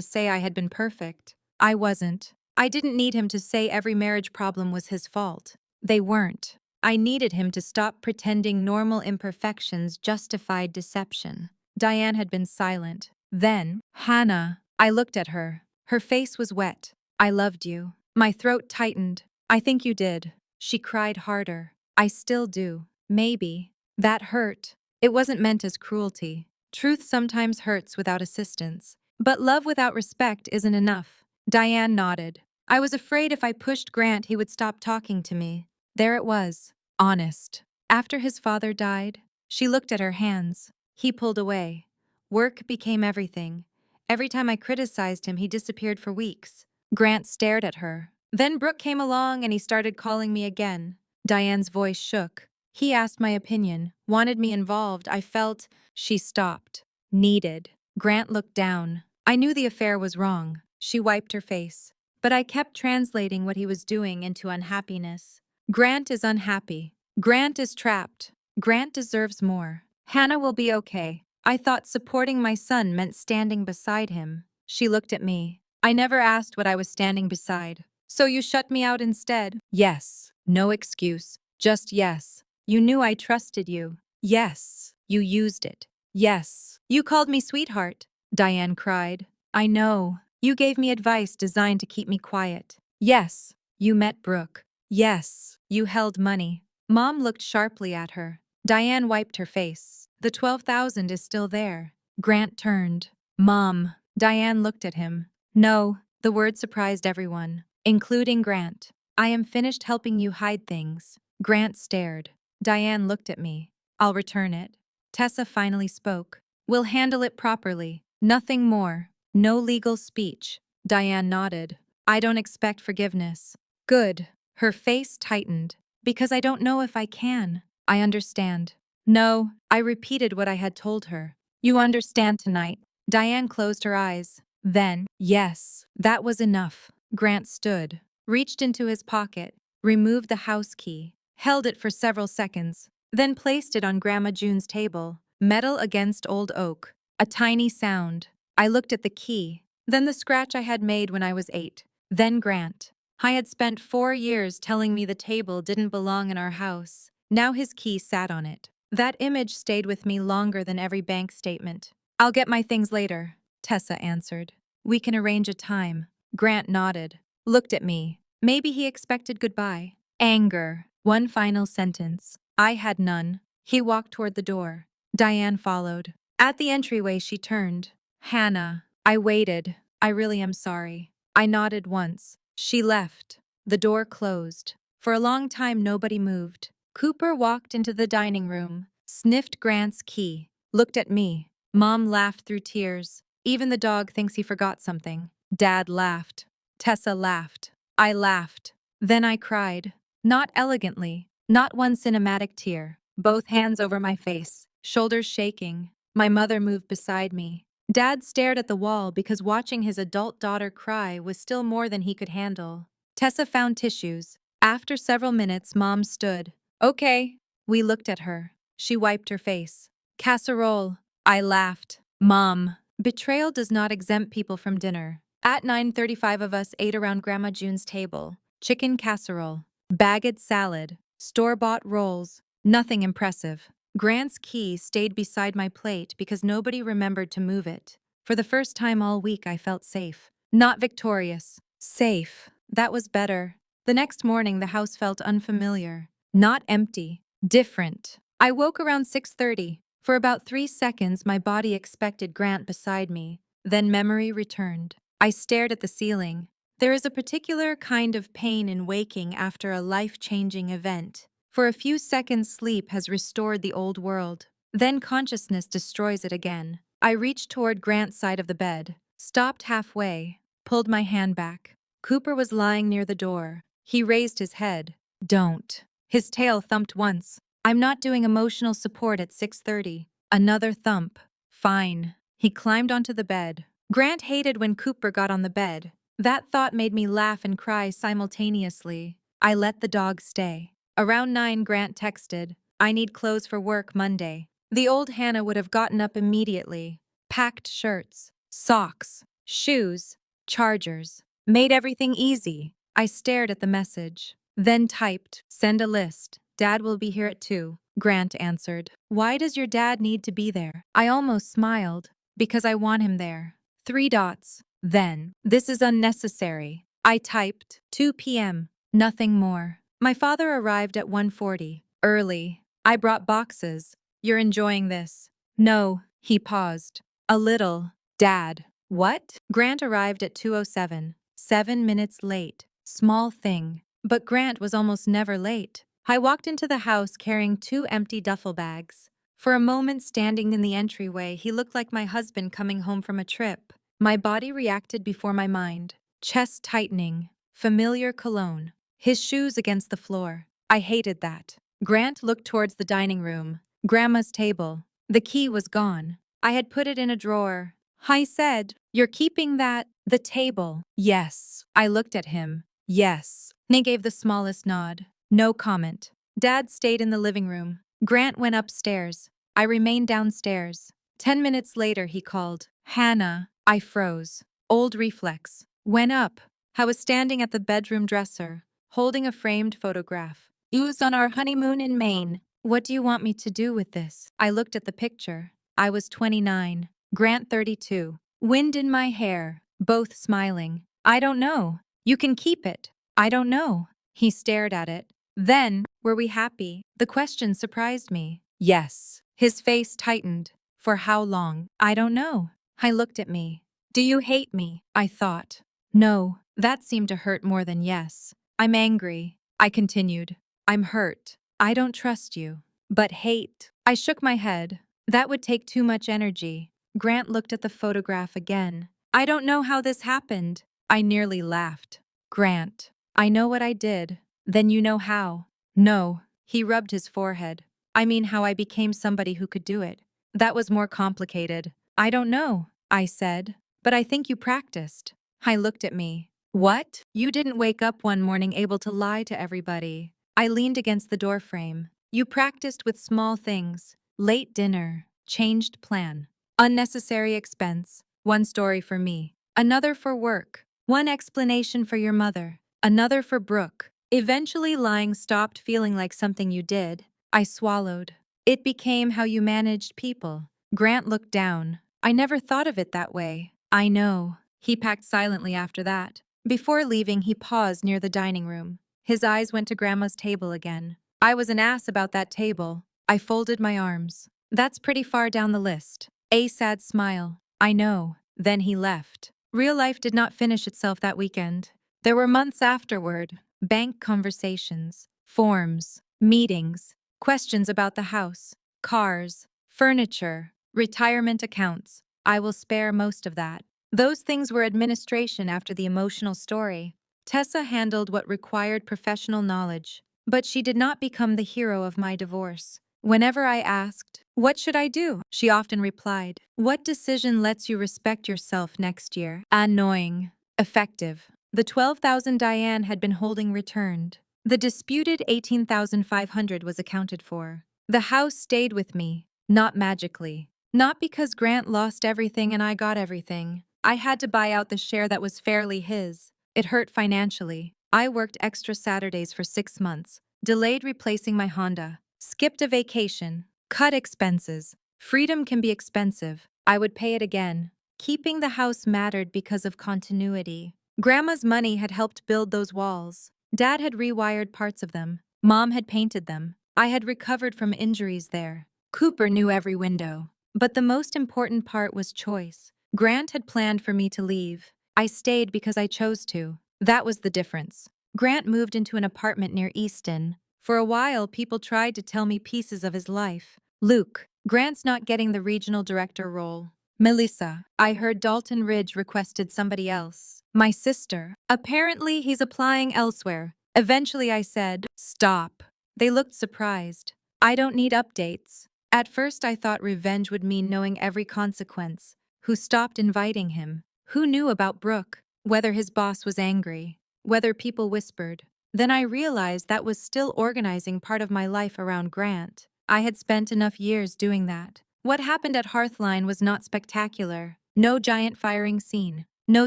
say I had been perfect. I wasn't. I didn't need him to say every marriage problem was his fault. They weren't. I needed him to stop pretending normal imperfections justified deception. Diane had been silent. Then, Hannah. I looked at her. Her face was wet. I loved you. My throat tightened. I think you did. She cried harder. I still do. Maybe. That hurt. It wasn't meant as cruelty. Truth sometimes hurts without assistance. But love without respect isn't enough. Diane nodded. I was afraid if I pushed Grant, he would stop talking to me. There it was. Honest. After his father died, she looked at her hands. He pulled away. Work became everything. Every time I criticized him, he disappeared for weeks. Grant stared at her. Then Brooke came along and he started calling me again. Diane's voice shook. He asked my opinion, wanted me involved. I felt. She stopped. Needed. Grant looked down. I knew the affair was wrong. She wiped her face. But I kept translating what he was doing into unhappiness. Grant is unhappy. Grant is trapped. Grant deserves more. Hannah will be okay. I thought supporting my son meant standing beside him. She looked at me. I never asked what I was standing beside. So you shut me out instead? Yes. No excuse. Just yes. You knew I trusted you. Yes. You used it. Yes. You called me sweetheart. Diane cried. I know. You gave me advice designed to keep me quiet. Yes. You met Brooke. Yes. You held money. Mom looked sharply at her. Diane wiped her face. The 12,000 is still there. Grant turned. Mom. Diane looked at him. No. The word surprised everyone, including Grant. I am finished helping you hide things. Grant stared. Diane looked at me. I'll return it. Tessa finally spoke. We'll handle it properly. Nothing more. No legal speech. Diane nodded. I don't expect forgiveness. Good. Her face tightened. Because I don't know if I can. I understand. No, I repeated what I had told her. You understand tonight. Diane closed her eyes. Then, yes, that was enough. Grant stood, reached into his pocket, removed the house key, held it for several seconds, then placed it on Grandma June's table. Metal against old oak. A tiny sound. I looked at the key, then the scratch I had made when I was 8. Then Grant. I had spent 4 years telling me the table didn't belong in our house. Now his key sat on it. That image stayed with me longer than every bank statement. I'll get my things later, Tessa answered. We can arrange a time. Grant nodded, looked at me. Maybe he expected goodbye. Anger. One final sentence. I had none. He walked toward the door. Diane followed. At the entryway, she turned. Hannah. I waited. I really am sorry. I nodded once. She left. The door closed. For a long time, nobody moved. Cooper walked into the dining room, sniffed Grant's key, looked at me. Mom laughed through tears. Even the dog thinks he forgot something. Dad laughed. Tessa laughed. I laughed. Then I cried. Not elegantly. Not one cinematic tear. Both hands over my face, shoulders shaking. My mother moved beside me. Dad stared at the wall because watching his adult daughter cry was still more than he could handle. Tessa found tissues. After several minutes, Mom stood. Okay. We looked at her. She wiped her face. Casserole. I laughed. Mom. Betrayal does not exempt people from dinner. At 9:35 of us ate around Grandma June's table. Chicken casserole. Baguette salad. Store-bought rolls. Nothing impressive. Grant's key stayed beside my plate because nobody remembered to move it. For the first time all week, I felt safe. Not victorious. Safe. That was better. The next morning, the house felt unfamiliar. Not empty. Different. I woke around 6:30. For about 3 seconds, my body expected Grant beside me. Then memory returned. I stared at the ceiling. There is a particular kind of pain in waking after a life-changing event. For a few seconds, sleep has restored the old world. Then consciousness destroys it again. I reached toward Grant's side of the bed, stopped halfway, pulled my hand back. Cooper was lying near the door. He raised his head. Don't. His tail thumped once. I'm not doing emotional support at 6:30. Another thump. Fine. He climbed onto the bed. Grant hated when Cooper got on the bed. That thought made me laugh and cry simultaneously. I let the dog stay. Around 9, Grant texted, "I need clothes for work Monday." The old Hannah would have gotten up immediately. Packed shirts, socks, shoes, chargers. Made everything easy. I stared at the message. Then typed, "Send a list. Dad will be here at 2. Grant answered, "Why does your dad need to be there?" I almost smiled. "Because I want him there." 3 dots. Then, "This is unnecessary." I typed, 2 p.m. Nothing more. My father arrived at 1:40. Early. I brought boxes. "You're enjoying this?" "No." He paused. "A little." "Dad." "What?" Grant arrived at 2:07. 7 minutes late. Small thing. But Grant was almost never late. I walked into the house carrying 2 empty duffel bags. For a moment, standing in the entryway, he looked like my husband coming home from a trip. My body reacted before my mind. Chest tightening. Familiar cologne. His shoes against the floor. I hated that. Grant looked towards the dining room. Grandma's table. The key was gone. I had put it in a drawer. I said, "You're keeping that?" "The table." "Yes." I looked at him. "Yes." He gave the smallest nod. No comment. Dad stayed in the living room. Grant went upstairs. I remained downstairs. 10 minutes later, he called, "Hannah." I froze. Old reflex. Went up. I was standing at the bedroom dresser, holding a framed photograph. "Used on our honeymoon in Maine." "What do you want me to do with this?" I looked at the picture. I was 29. Grant 32. Wind in my hair. Both smiling. "I don't know." "You can keep it." "I don't know." He stared at it. Then, "Were we happy?" The question surprised me. "Yes." His face tightened. "For how long?" "I don't know." I looked at me. "Do you hate me?" I thought. No, that seemed to hurt more than yes. "I'm angry." I continued. "I'm hurt. I don't trust you." "But hate." I shook my head. "That would take too much energy." Grant looked at the photograph again. "I don't know how this happened." I nearly laughed. "Grant, I know what I did." "Then you know how." "No." He rubbed his forehead. "I mean how I became somebody who could do it. That was more complicated." "I don't know," I said. "But I think you practiced." I looked at me. "What? You didn't wake up one morning able to lie to everybody." I leaned against the doorframe. "You practiced with small things. Late dinner. Changed plan. Unnecessary expense. One story for me. Another for work. One explanation for your mother. Another for Brooke. Eventually lying stopped feeling like something you did." I swallowed. "It became how you managed people." Grant looked down. "I never thought of it that way." "I know." He packed silently after that. Before leaving, he paused near the dining room. His eyes went to Grandma's table again. "I was an ass about that table." I folded my arms. "That's pretty far down the list." A sad smile. "I know." Then he left. Real life did not finish itself that weekend. There were months afterward. Bank conversations, forms, meetings, questions about the house, cars, furniture, retirement accounts. I will spare most of that. Those things were administration after the emotional story. Tessa handled what required professional knowledge, but she did not become the hero of my divorce. Whenever I asked, "What should I do?" she often replied, "What decision lets you respect yourself next year?" Annoying. Effective. The 12,000 Diane had been holding returned. The disputed 18,500 was accounted for. The house stayed with me, not magically. Not because Grant lost everything and I got everything. I had to buy out the share that was fairly his. It hurt financially. I worked extra Saturdays for 6 months, delayed replacing my Honda, skipped a vacation, Cut expenses. Freedom can be expensive. I would pay it again. Keeping the house mattered because of continuity. Grandma's money had helped build those walls. Dad had rewired parts of them. Mom had painted them. I had recovered from injuries there. Cooper knew every window. But the most important part was choice. Grant had planned for me to leave. I stayed because I chose to. That was the difference. Grant moved into an apartment near Easton. For a while, people tried to tell me pieces of his life. Luke, Grant's not getting the regional director role. Melissa, I heard Dalton Ridge requested somebody else. My sister. Apparently, he's applying elsewhere. Eventually, I said, stop. They looked surprised. I don't need updates. At first, I thought revenge would mean knowing every consequence. Who stopped inviting him? Who knew about Brooke? Whether his boss was angry? Whether people whispered? Then I realized that was still organizing part of my life around Grant. I had spent enough years doing that. What happened at Hearthline was not spectacular. No giant firing scene. No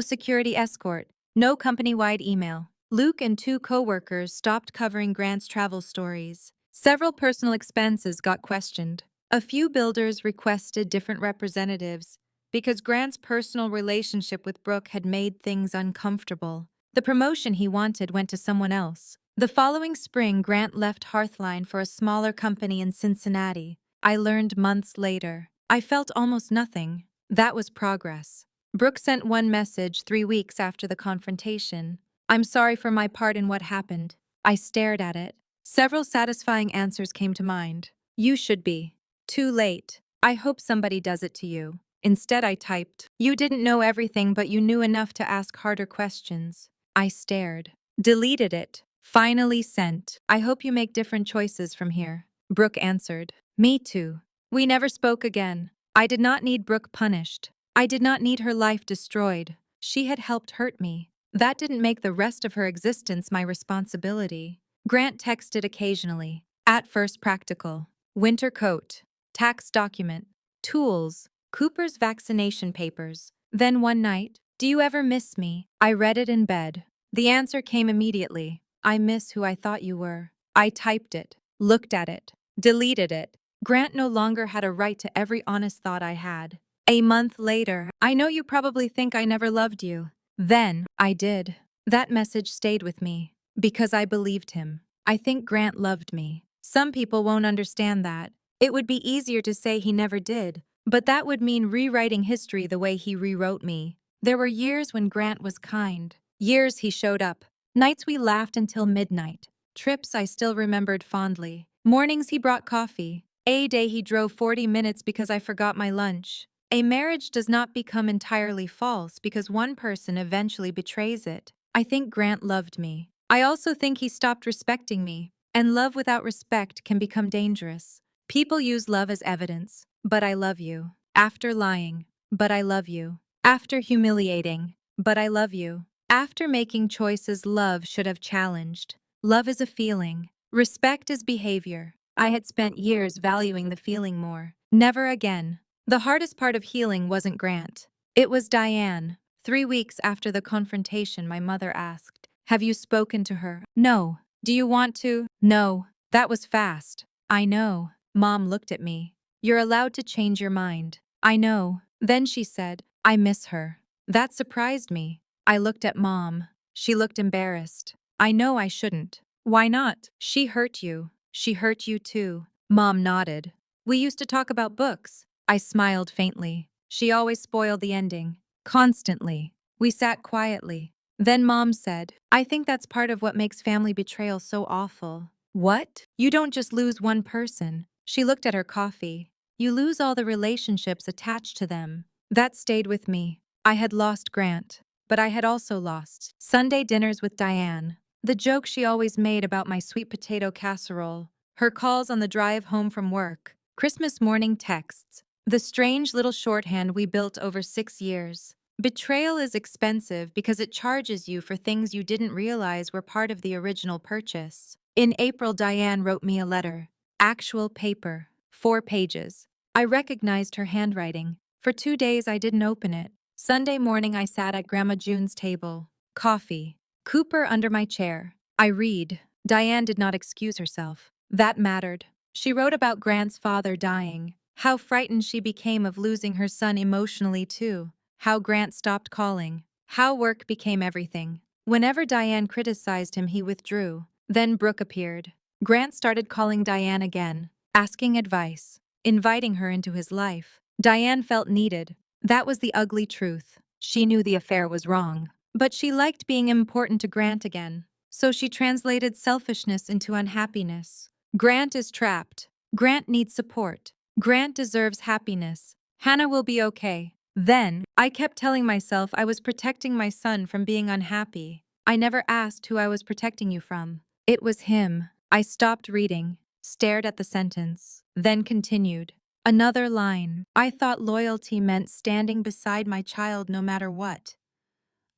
security escort. No company-wide email. Luke and two co-workers stopped covering Grant's travel stories. Several personal expenses got questioned. A few builders requested different representatives because Grant's personal relationship with Brooke had made things uncomfortable. The promotion he wanted went to someone else. The following spring, Grant left Hearthline for a smaller company in Cincinnati. I learned months later. I felt almost nothing. That was progress. Brooke sent one message 3 weeks after the confrontation. I'm sorry for my part in what happened. I stared at it. Several satisfying answers came to mind. You should be. Too late. I hope somebody does it to you. Instead, I typed, you didn't know everything, but you knew enough to ask harder questions. I stared. Deleted it. Finally sent. I hope you make different choices from here. Brooke answered. Me too. We never spoke again. I did not need Brooke punished. I did not need her life destroyed. She had helped hurt me. That didn't make the rest of her existence my responsibility. Grant texted occasionally. At first practical. Winter coat. Tax document. Tools. Cooper's vaccination papers. Then one night, do you ever miss me? I read it in bed. The answer came immediately. I miss who I thought you were. I typed it, looked at it, deleted it. Grant no longer had a right to every honest thought I had. A month later, I know you probably think I never loved you. Then, I did. That message stayed with me. Because I believed him. I think Grant loved me. Some people won't understand that. It would be easier to say he never did. But that would mean rewriting history the way he rewrote me. There were years when Grant was kind. Years he showed up. Nights we laughed until midnight. Trips I still remembered fondly. Mornings he brought coffee. A day he drove 40 minutes because I forgot my lunch. A marriage does not become entirely false because one person eventually betrays it. I think Grant loved me. I also think he stopped respecting me. And love without respect can become dangerous. People use love as evidence. But I love you. After lying. But I love you. After humiliating. But I love you. After making choices love should have challenged. Love is a feeling. Respect is behavior. I had spent years valuing the feeling more. Never again. The hardest part of healing wasn't Grant. It was Diane. 3 weeks after the confrontation, my mother asked, have you spoken to her? No. Do you want to? No. That was fast. I know. Mom looked at me. You're allowed to change your mind. I know. Then she said, I miss her. That surprised me. I looked at Mom. She looked embarrassed. I know I shouldn't. Why not? She hurt you. She hurt you too. Mom nodded. We used to talk about books. I smiled faintly. She always spoiled the ending. Constantly. We sat quietly. Then Mom said, I think that's part of what makes family betrayal so awful. What? You don't just lose one person. She looked at her coffee. You lose all the relationships attached to them. That stayed with me. I had lost Grant. But I had also lost Sunday dinners with Diane. The joke she always made about my sweet potato casserole. Her calls on the drive home from work. Christmas morning texts. The strange little shorthand we built over 6 years. Betrayal is expensive because it charges you for things you didn't realize were part of the original purchase. In April, Diane wrote me a letter. Actual paper. 4 pages. I recognized her handwriting. For 2 days, I didn't open it. Sunday morning, I sat at Grandma June's table. Coffee. Cooper under my chair. I read. Diane did not excuse herself. That mattered. She wrote about Grant's father dying, how frightened she became of losing her son emotionally too, how Grant stopped calling, how work became everything. Whenever Diane criticized him, he withdrew. Then Brooke appeared. Grant started calling Diane again, asking advice, inviting her into his life. Diane felt needed. That was the ugly truth. She knew the affair was wrong. But she liked being important to Grant again. So she translated selfishness into unhappiness. Grant is trapped. Grant needs support. Grant deserves happiness. Hannah will be okay. Then, I kept telling myself I was protecting my son from being unhappy. I never asked who I was protecting you from. It was him. I stopped reading, stared at the sentence, then continued. Another line. I thought loyalty meant standing beside my child no matter what.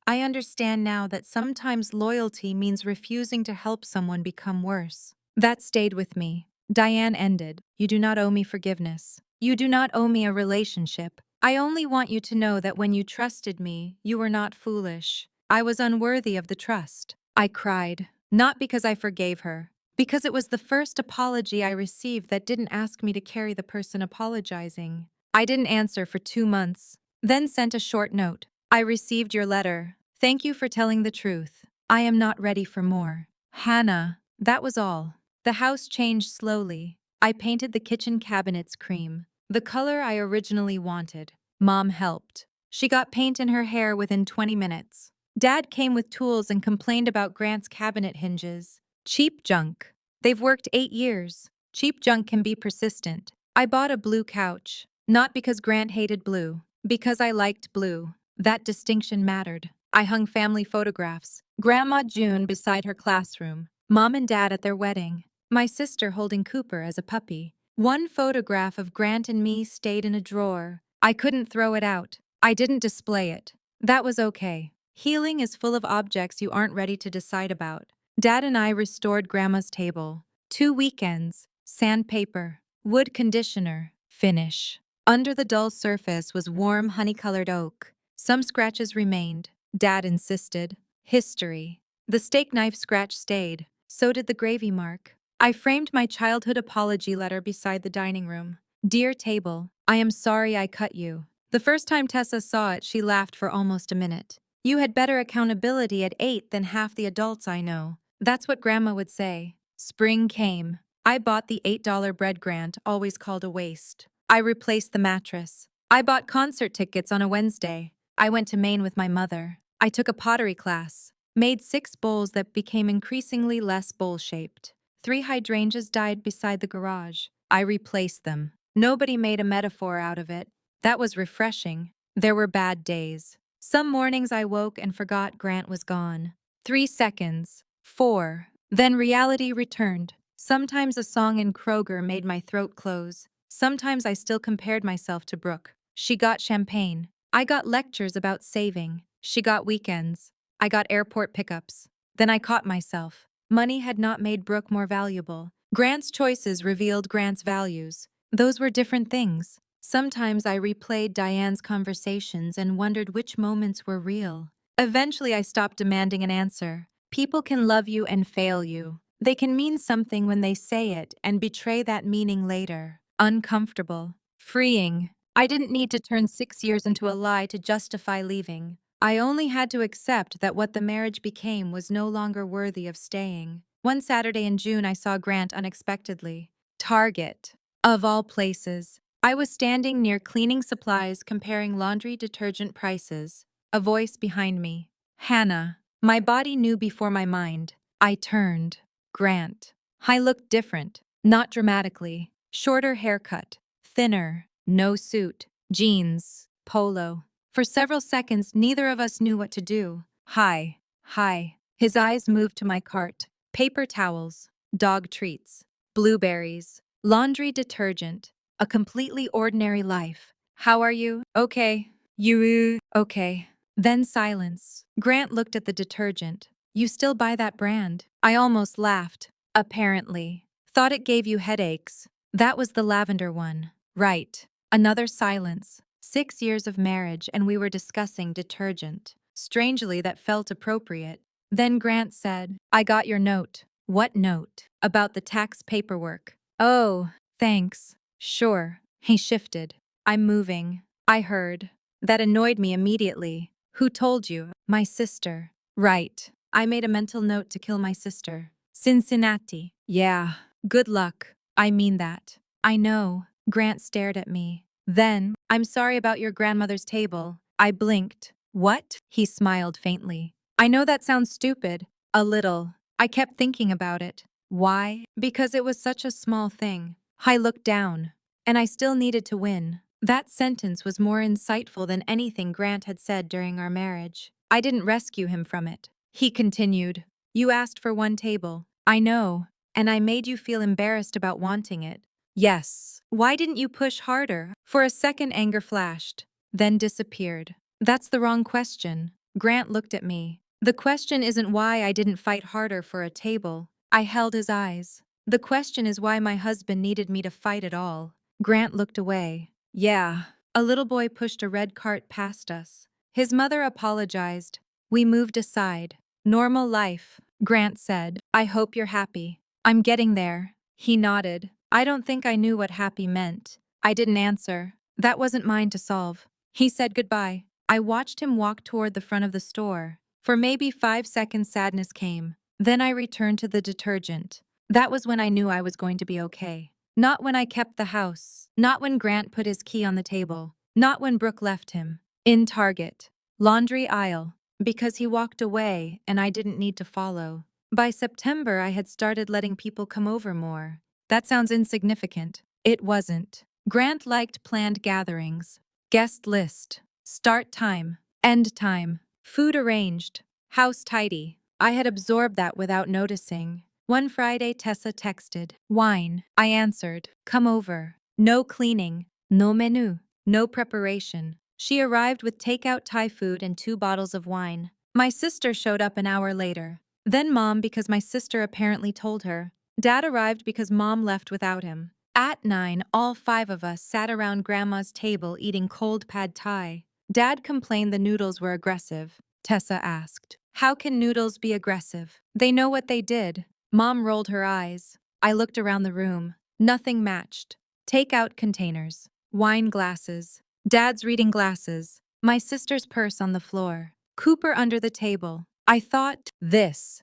I understand now that sometimes loyalty means refusing to help someone become worse. That stayed with me. Diane ended. You do not owe me forgiveness. You do not owe me a relationship. I only want you to know that when you trusted me, you were not foolish. I was unworthy of the trust. I cried, not because I forgave her, because it was the first apology I received that didn't ask me to carry the person apologizing. I didn't answer for 2 months, then sent a short note. I received your letter. Thank you for telling the truth. I am not ready for more. Hannah. That was all. The house changed slowly. I painted the kitchen cabinets cream, the color I originally wanted. Mom helped. She got paint in her hair within 20 minutes. Dad came with tools and complained about Grant's cabinet hinges. Cheap junk. They've worked 8 years. Cheap junk can be persistent. I bought a blue couch. Not because Grant hated blue, because I liked blue. That distinction mattered. I hung family photographs. Grandma June beside her classroom. Mom and Dad at their wedding. My sister holding Cooper as a puppy. One photograph of Grant and me stayed in a drawer. I couldn't throw it out. I didn't display it. That was okay. Healing is full of objects you aren't ready to decide about. Dad and I restored Grandma's table. 2 weekends. Sandpaper. Wood conditioner. Finish. Under the dull surface was warm honey-colored oak. Some scratches remained. Dad insisted. History. The steak knife scratch stayed. So did the gravy mark. I framed my childhood apology letter beside the dining room. Dear table, I am sorry I cut you. The first time Tessa saw it, she laughed for almost a minute. You had better accountability at 8 than half the adults I know. That's what Grandma would say. Spring came. I bought the $8 bread Grant always called a waste. I replaced the mattress. I bought concert tickets on a Wednesday. I went to Maine with my mother. I took a pottery class. Made 6 bowls that became increasingly less bowl-shaped. 3 hydrangeas died beside the garage. I replaced them. Nobody made a metaphor out of it. That was refreshing. There were bad days. Some mornings I woke and forgot Grant was gone. 3 seconds. 4. Then reality returned. Sometimes a song in Kroger made my throat close. Sometimes I still compared myself to Brooke. She got champagne. I got lectures about saving. She got weekends. I got airport pickups. Then I caught myself. Money had not made Brooke more valuable. Grant's choices revealed Grant's values. Those were different things. Sometimes I replayed Diane's conversations and wondered which moments were real. Eventually, I stopped demanding an answer. People can love you and fail you. They can mean something when they say it and betray that meaning later. Uncomfortable. Freeing. I didn't need to turn 6 years into a lie to justify leaving. I only had to accept that what the marriage became was no longer worthy of staying. One Saturday in June, I saw Grant unexpectedly. Target. Of all places. I was standing near cleaning supplies comparing laundry detergent prices. A voice behind me. Hannah. My body knew before my mind. I turned. Grant. I looked different. Not dramatically. Shorter haircut. Thinner. No suit. Jeans. Polo. For several seconds, neither of us knew what to do. Hi. Hi. His eyes moved to my cart. Paper towels. Dog treats. Blueberries. Laundry detergent. A completely ordinary life. How are you? Okay. You? Okay. Then silence. Grant looked at the detergent. You still buy that brand? I almost laughed. Apparently. Thought it gave you headaches. That was the lavender one. Right. Another silence. 6 years of marriage and we were discussing detergent. Strangely, that felt appropriate. Then Grant said, I got your note. What note? About the tax paperwork. Oh, thanks. Sure. He shifted. I'm moving. I heard. That annoyed me immediately. Who told you? My sister. Right. I made a mental note to kill my sister. Cincinnati. Yeah. Good luck. I mean that. I know. Grant stared at me. Then, I'm sorry about your grandmother's table. I blinked. What? He smiled faintly. I know that sounds stupid. A little. I kept thinking about it. Why? Because it was such a small thing. I looked down. And I still needed to win. That sentence was more insightful than anything Grant had said during our marriage. I didn't rescue him from it. He continued. You asked for one table. I know. And I made you feel embarrassed about wanting it. Yes. Why didn't you push harder? For a second, anger flashed, then disappeared. That's the wrong question. Grant looked at me. The question isn't why I didn't fight harder for a table. I held his eyes. The question is why my husband needed me to fight at all. Grant looked away. Yeah. A little boy pushed a red cart past us. His mother apologized. We moved aside. Normal life, Grant said. I hope you're happy. I'm getting there. He nodded. I don't think I knew what happy meant. I didn't answer. That wasn't mine to solve. He said goodbye. I watched him walk toward the front of the store. For maybe 5 seconds, sadness came. Then I returned to the detergent. That was when I knew I was going to be okay. Not when I kept the house. Not when Grant put his key on the table. Not when Brooke left him. In Target. Laundry aisle. Because he walked away and I didn't need to follow. By September, I had started letting people come over more. That sounds insignificant. It wasn't. Grant liked planned gatherings. Guest list. Start time. End time. Food arranged. House tidy. I had absorbed that without noticing. One Friday, Tessa texted. Wine. I answered. Come over. No cleaning. No menu. No preparation. She arrived with takeout Thai food and 2 bottles of wine. My sister showed up an hour later. Then Mom, because my sister apparently told her. Dad arrived because Mom left without him. At 9, all 5 of us sat around Grandma's table eating cold pad Thai. Dad complained the noodles were aggressive. Tessa asked. How can noodles be aggressive? They know what they did. Mom rolled her eyes. I looked around the room. Nothing matched. Takeout containers. Wine glasses. Dad's reading glasses. My sister's purse on the floor. Cooper under the table. I thought, This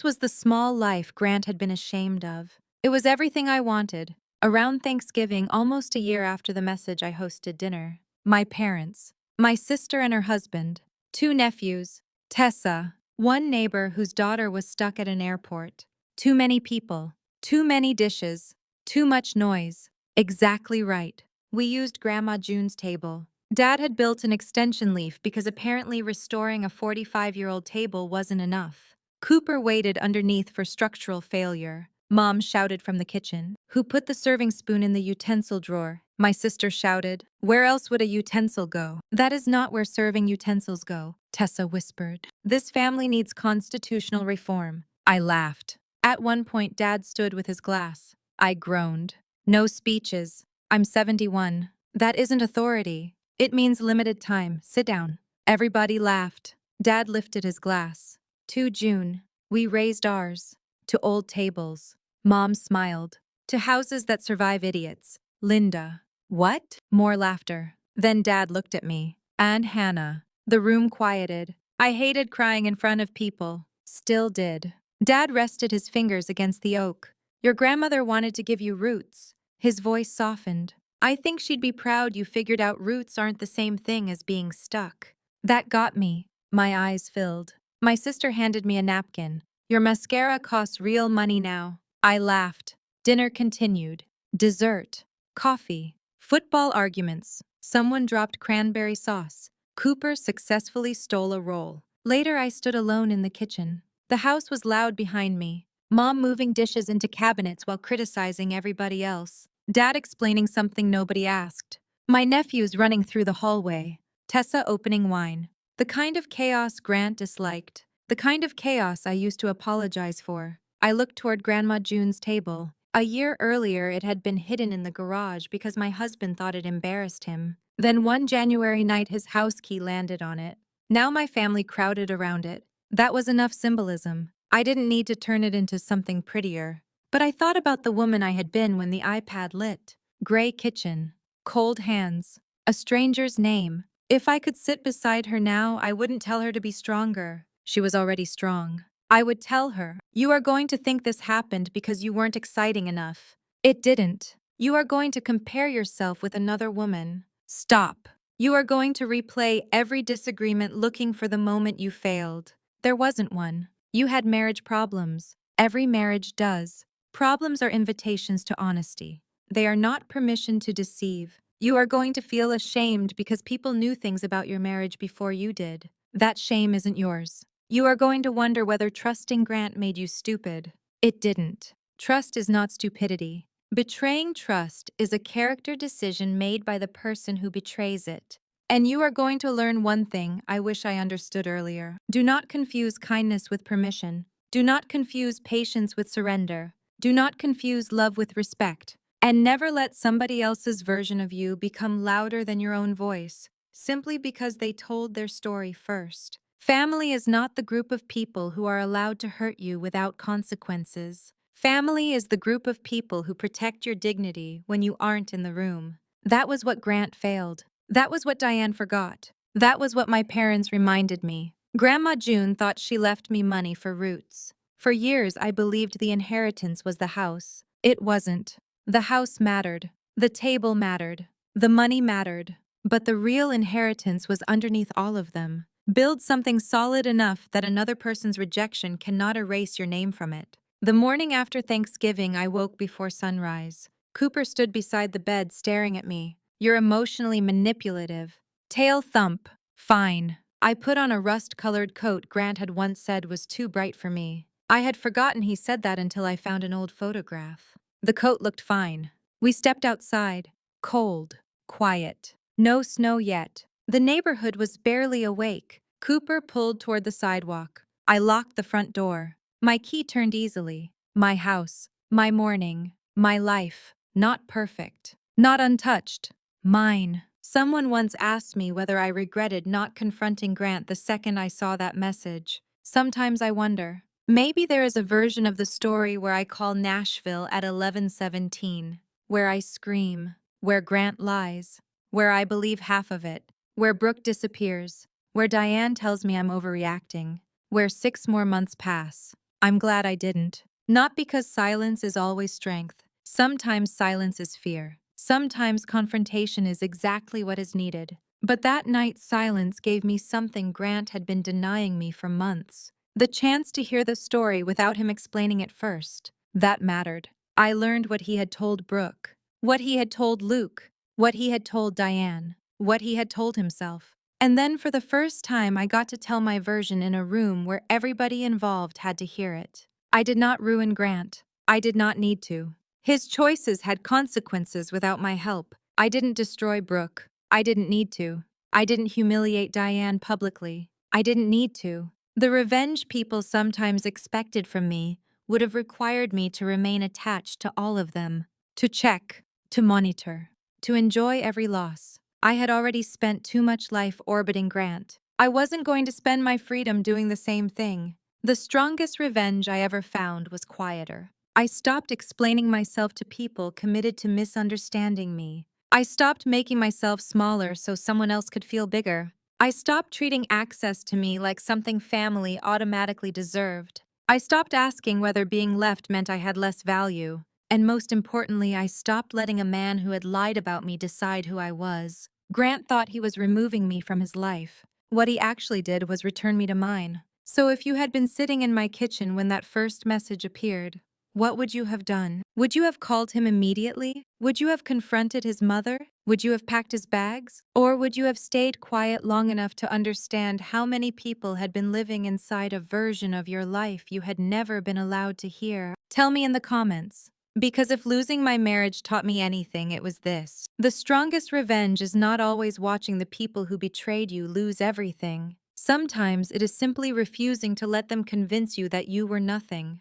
was the small life Grant had been ashamed of. It was everything I wanted. Around Thanksgiving, almost a year after the message, I hosted dinner. My parents. My sister and her husband. 2 nephews. Tessa. 1 neighbor whose daughter was stuck at an airport. Too many people. Too many dishes. Too much noise. Exactly right. We used Grandma June's table. Dad had built an extension leaf because apparently restoring a 45-year-old table wasn't enough. Cooper waited underneath for structural failure. Mom shouted from the kitchen. Who put the serving spoon in the utensil drawer? My sister shouted. Where else would a utensil go? That is not where serving utensils go, Tessa whispered. This family needs constitutional reform. I laughed. At one point, Dad stood with his glass. I groaned. No speeches. I'm 71. That isn't authority. It means limited time. Sit down. Everybody laughed. Dad lifted his glass. To June. We raised ours. To old tables. Mom smiled. To houses that survive idiots. Linda. What? More laughter. Then Dad looked at me. And Hannah. The room quieted. I hated crying in front of people. Still did. Dad rested his fingers against the oak. Your grandmother wanted to give you roots. His voice softened. I think she'd be proud you figured out roots aren't the same thing as being stuck. That got me. My eyes filled. My sister handed me a napkin. Your mascara costs real money now. I laughed. Dinner continued. Dessert. Coffee. Football arguments. Someone dropped cranberry sauce. Cooper successfully stole a roll. Later, I stood alone in the kitchen. The house was loud behind me. Mom moving dishes into cabinets while criticizing everybody else. Dad explaining something nobody asked. My nephews running through the hallway. Tessa opening wine. The kind of chaos Grant disliked. The kind of chaos I used to apologize for. I looked toward Grandma June's table. A year earlier, it had been hidden in the garage because my husband thought it embarrassed him. Then one January night, his house key landed on it. Now my family crowded around it. That was enough symbolism. I didn't need to turn it into something prettier. But I thought about the woman I had been when the iPad lit. Gray kitchen. Cold hands. A stranger's name. If I could sit beside her now, I wouldn't tell her to be stronger. She was already strong. I would tell her, "You are going to think this happened because you weren't exciting enough. It didn't. You are going to compare yourself with another woman. Stop. You are going to replay every disagreement looking for the moment you failed. There wasn't one. You had marriage problems. Every marriage does. Problems are invitations to honesty. They are not permission to deceive. You are going to feel ashamed because people knew things about your marriage before you did. That shame isn't yours. You are going to wonder whether trusting Grant made you stupid. It didn't. Trust is not stupidity. Betraying trust is a character decision made by the person who betrays it. And you are going to learn one thing I wish I understood earlier. Do not confuse kindness with permission. Do not confuse patience with surrender. Do not confuse love with respect. And never let somebody else's version of you become louder than your own voice, simply because they told their story first. Family is not the group of people who are allowed to hurt you without consequences. Family is the group of people who protect your dignity when you aren't in the room. That was what Grant failed. That was what Diane forgot. That was what my parents reminded me. Grandma June thought she left me money for roots. For years, I believed the inheritance was the house. It wasn't. The house mattered. The table mattered. The money mattered. But the real inheritance was underneath all of them. Build something solid enough that another person's rejection cannot erase your name from it. The morning after Thanksgiving, I woke before sunrise. Cooper stood beside the bed staring at me. "You're emotionally manipulative." Tail thump. Fine. I put on a rust-colored coat Grant had once said was too bright for me. I had forgotten he said that until I found an old photograph. The coat looked fine. We stepped outside. Cold. Quiet. No snow yet. The neighborhood was barely awake. Cooper pulled toward the sidewalk. I locked the front door. My key turned easily. My house. My morning. My life. Not perfect. Not untouched. Mine. Someone once asked me whether I regretted not confronting Grant the second I saw that message. Sometimes I wonder. Maybe there is a version of the story where I call Nashville at 11:17, where I scream, where Grant lies, where I believe half of it, where Brooke disappears, where Diane tells me I'm overreacting, where 6 more months pass. I'm glad I didn't. Not because silence is always strength. Sometimes silence is fear. Sometimes confrontation is exactly what is needed. But that night's silence gave me something Grant had been denying me for months. The chance to hear the story without him explaining it first. That mattered. I learned what he had told Brooke, what he had told Luke, what he had told Diane, what he had told himself. And then for the first time, I got to tell my version in a room where everybody involved had to hear it. I did not ruin Grant. I did not need to. His choices had consequences without my help. I didn't destroy Brooke. I didn't need to. I didn't humiliate Diane publicly. I didn't need to. The revenge people sometimes expected from me would have required me to remain attached to all of them, to check, to monitor, to enjoy every loss. I had already spent too much life orbiting Grant. I wasn't going to spend my freedom doing the same thing. The strongest revenge I ever found was quieter. I stopped explaining myself to people committed to misunderstanding me. I stopped making myself smaller so someone else could feel bigger. I stopped treating access to me like something family automatically deserved. I stopped asking whether being left meant I had less value. And most importantly, I stopped letting a man who had lied about me decide who I was. Grant thought he was removing me from his life. What he actually did was return me to mine. So if you had been sitting in my kitchen when that first message appeared, what would you have done? Would you have called him immediately? Would you have confronted his mother? Would you have packed his bags? Or would you have stayed quiet long enough to understand how many people had been living inside a version of your life you had never been allowed to hear? Tell me in the comments. Because if losing my marriage taught me anything, it was this. The strongest revenge is not always watching the people who betrayed you lose everything. Sometimes it is simply refusing to let them convince you that you were nothing.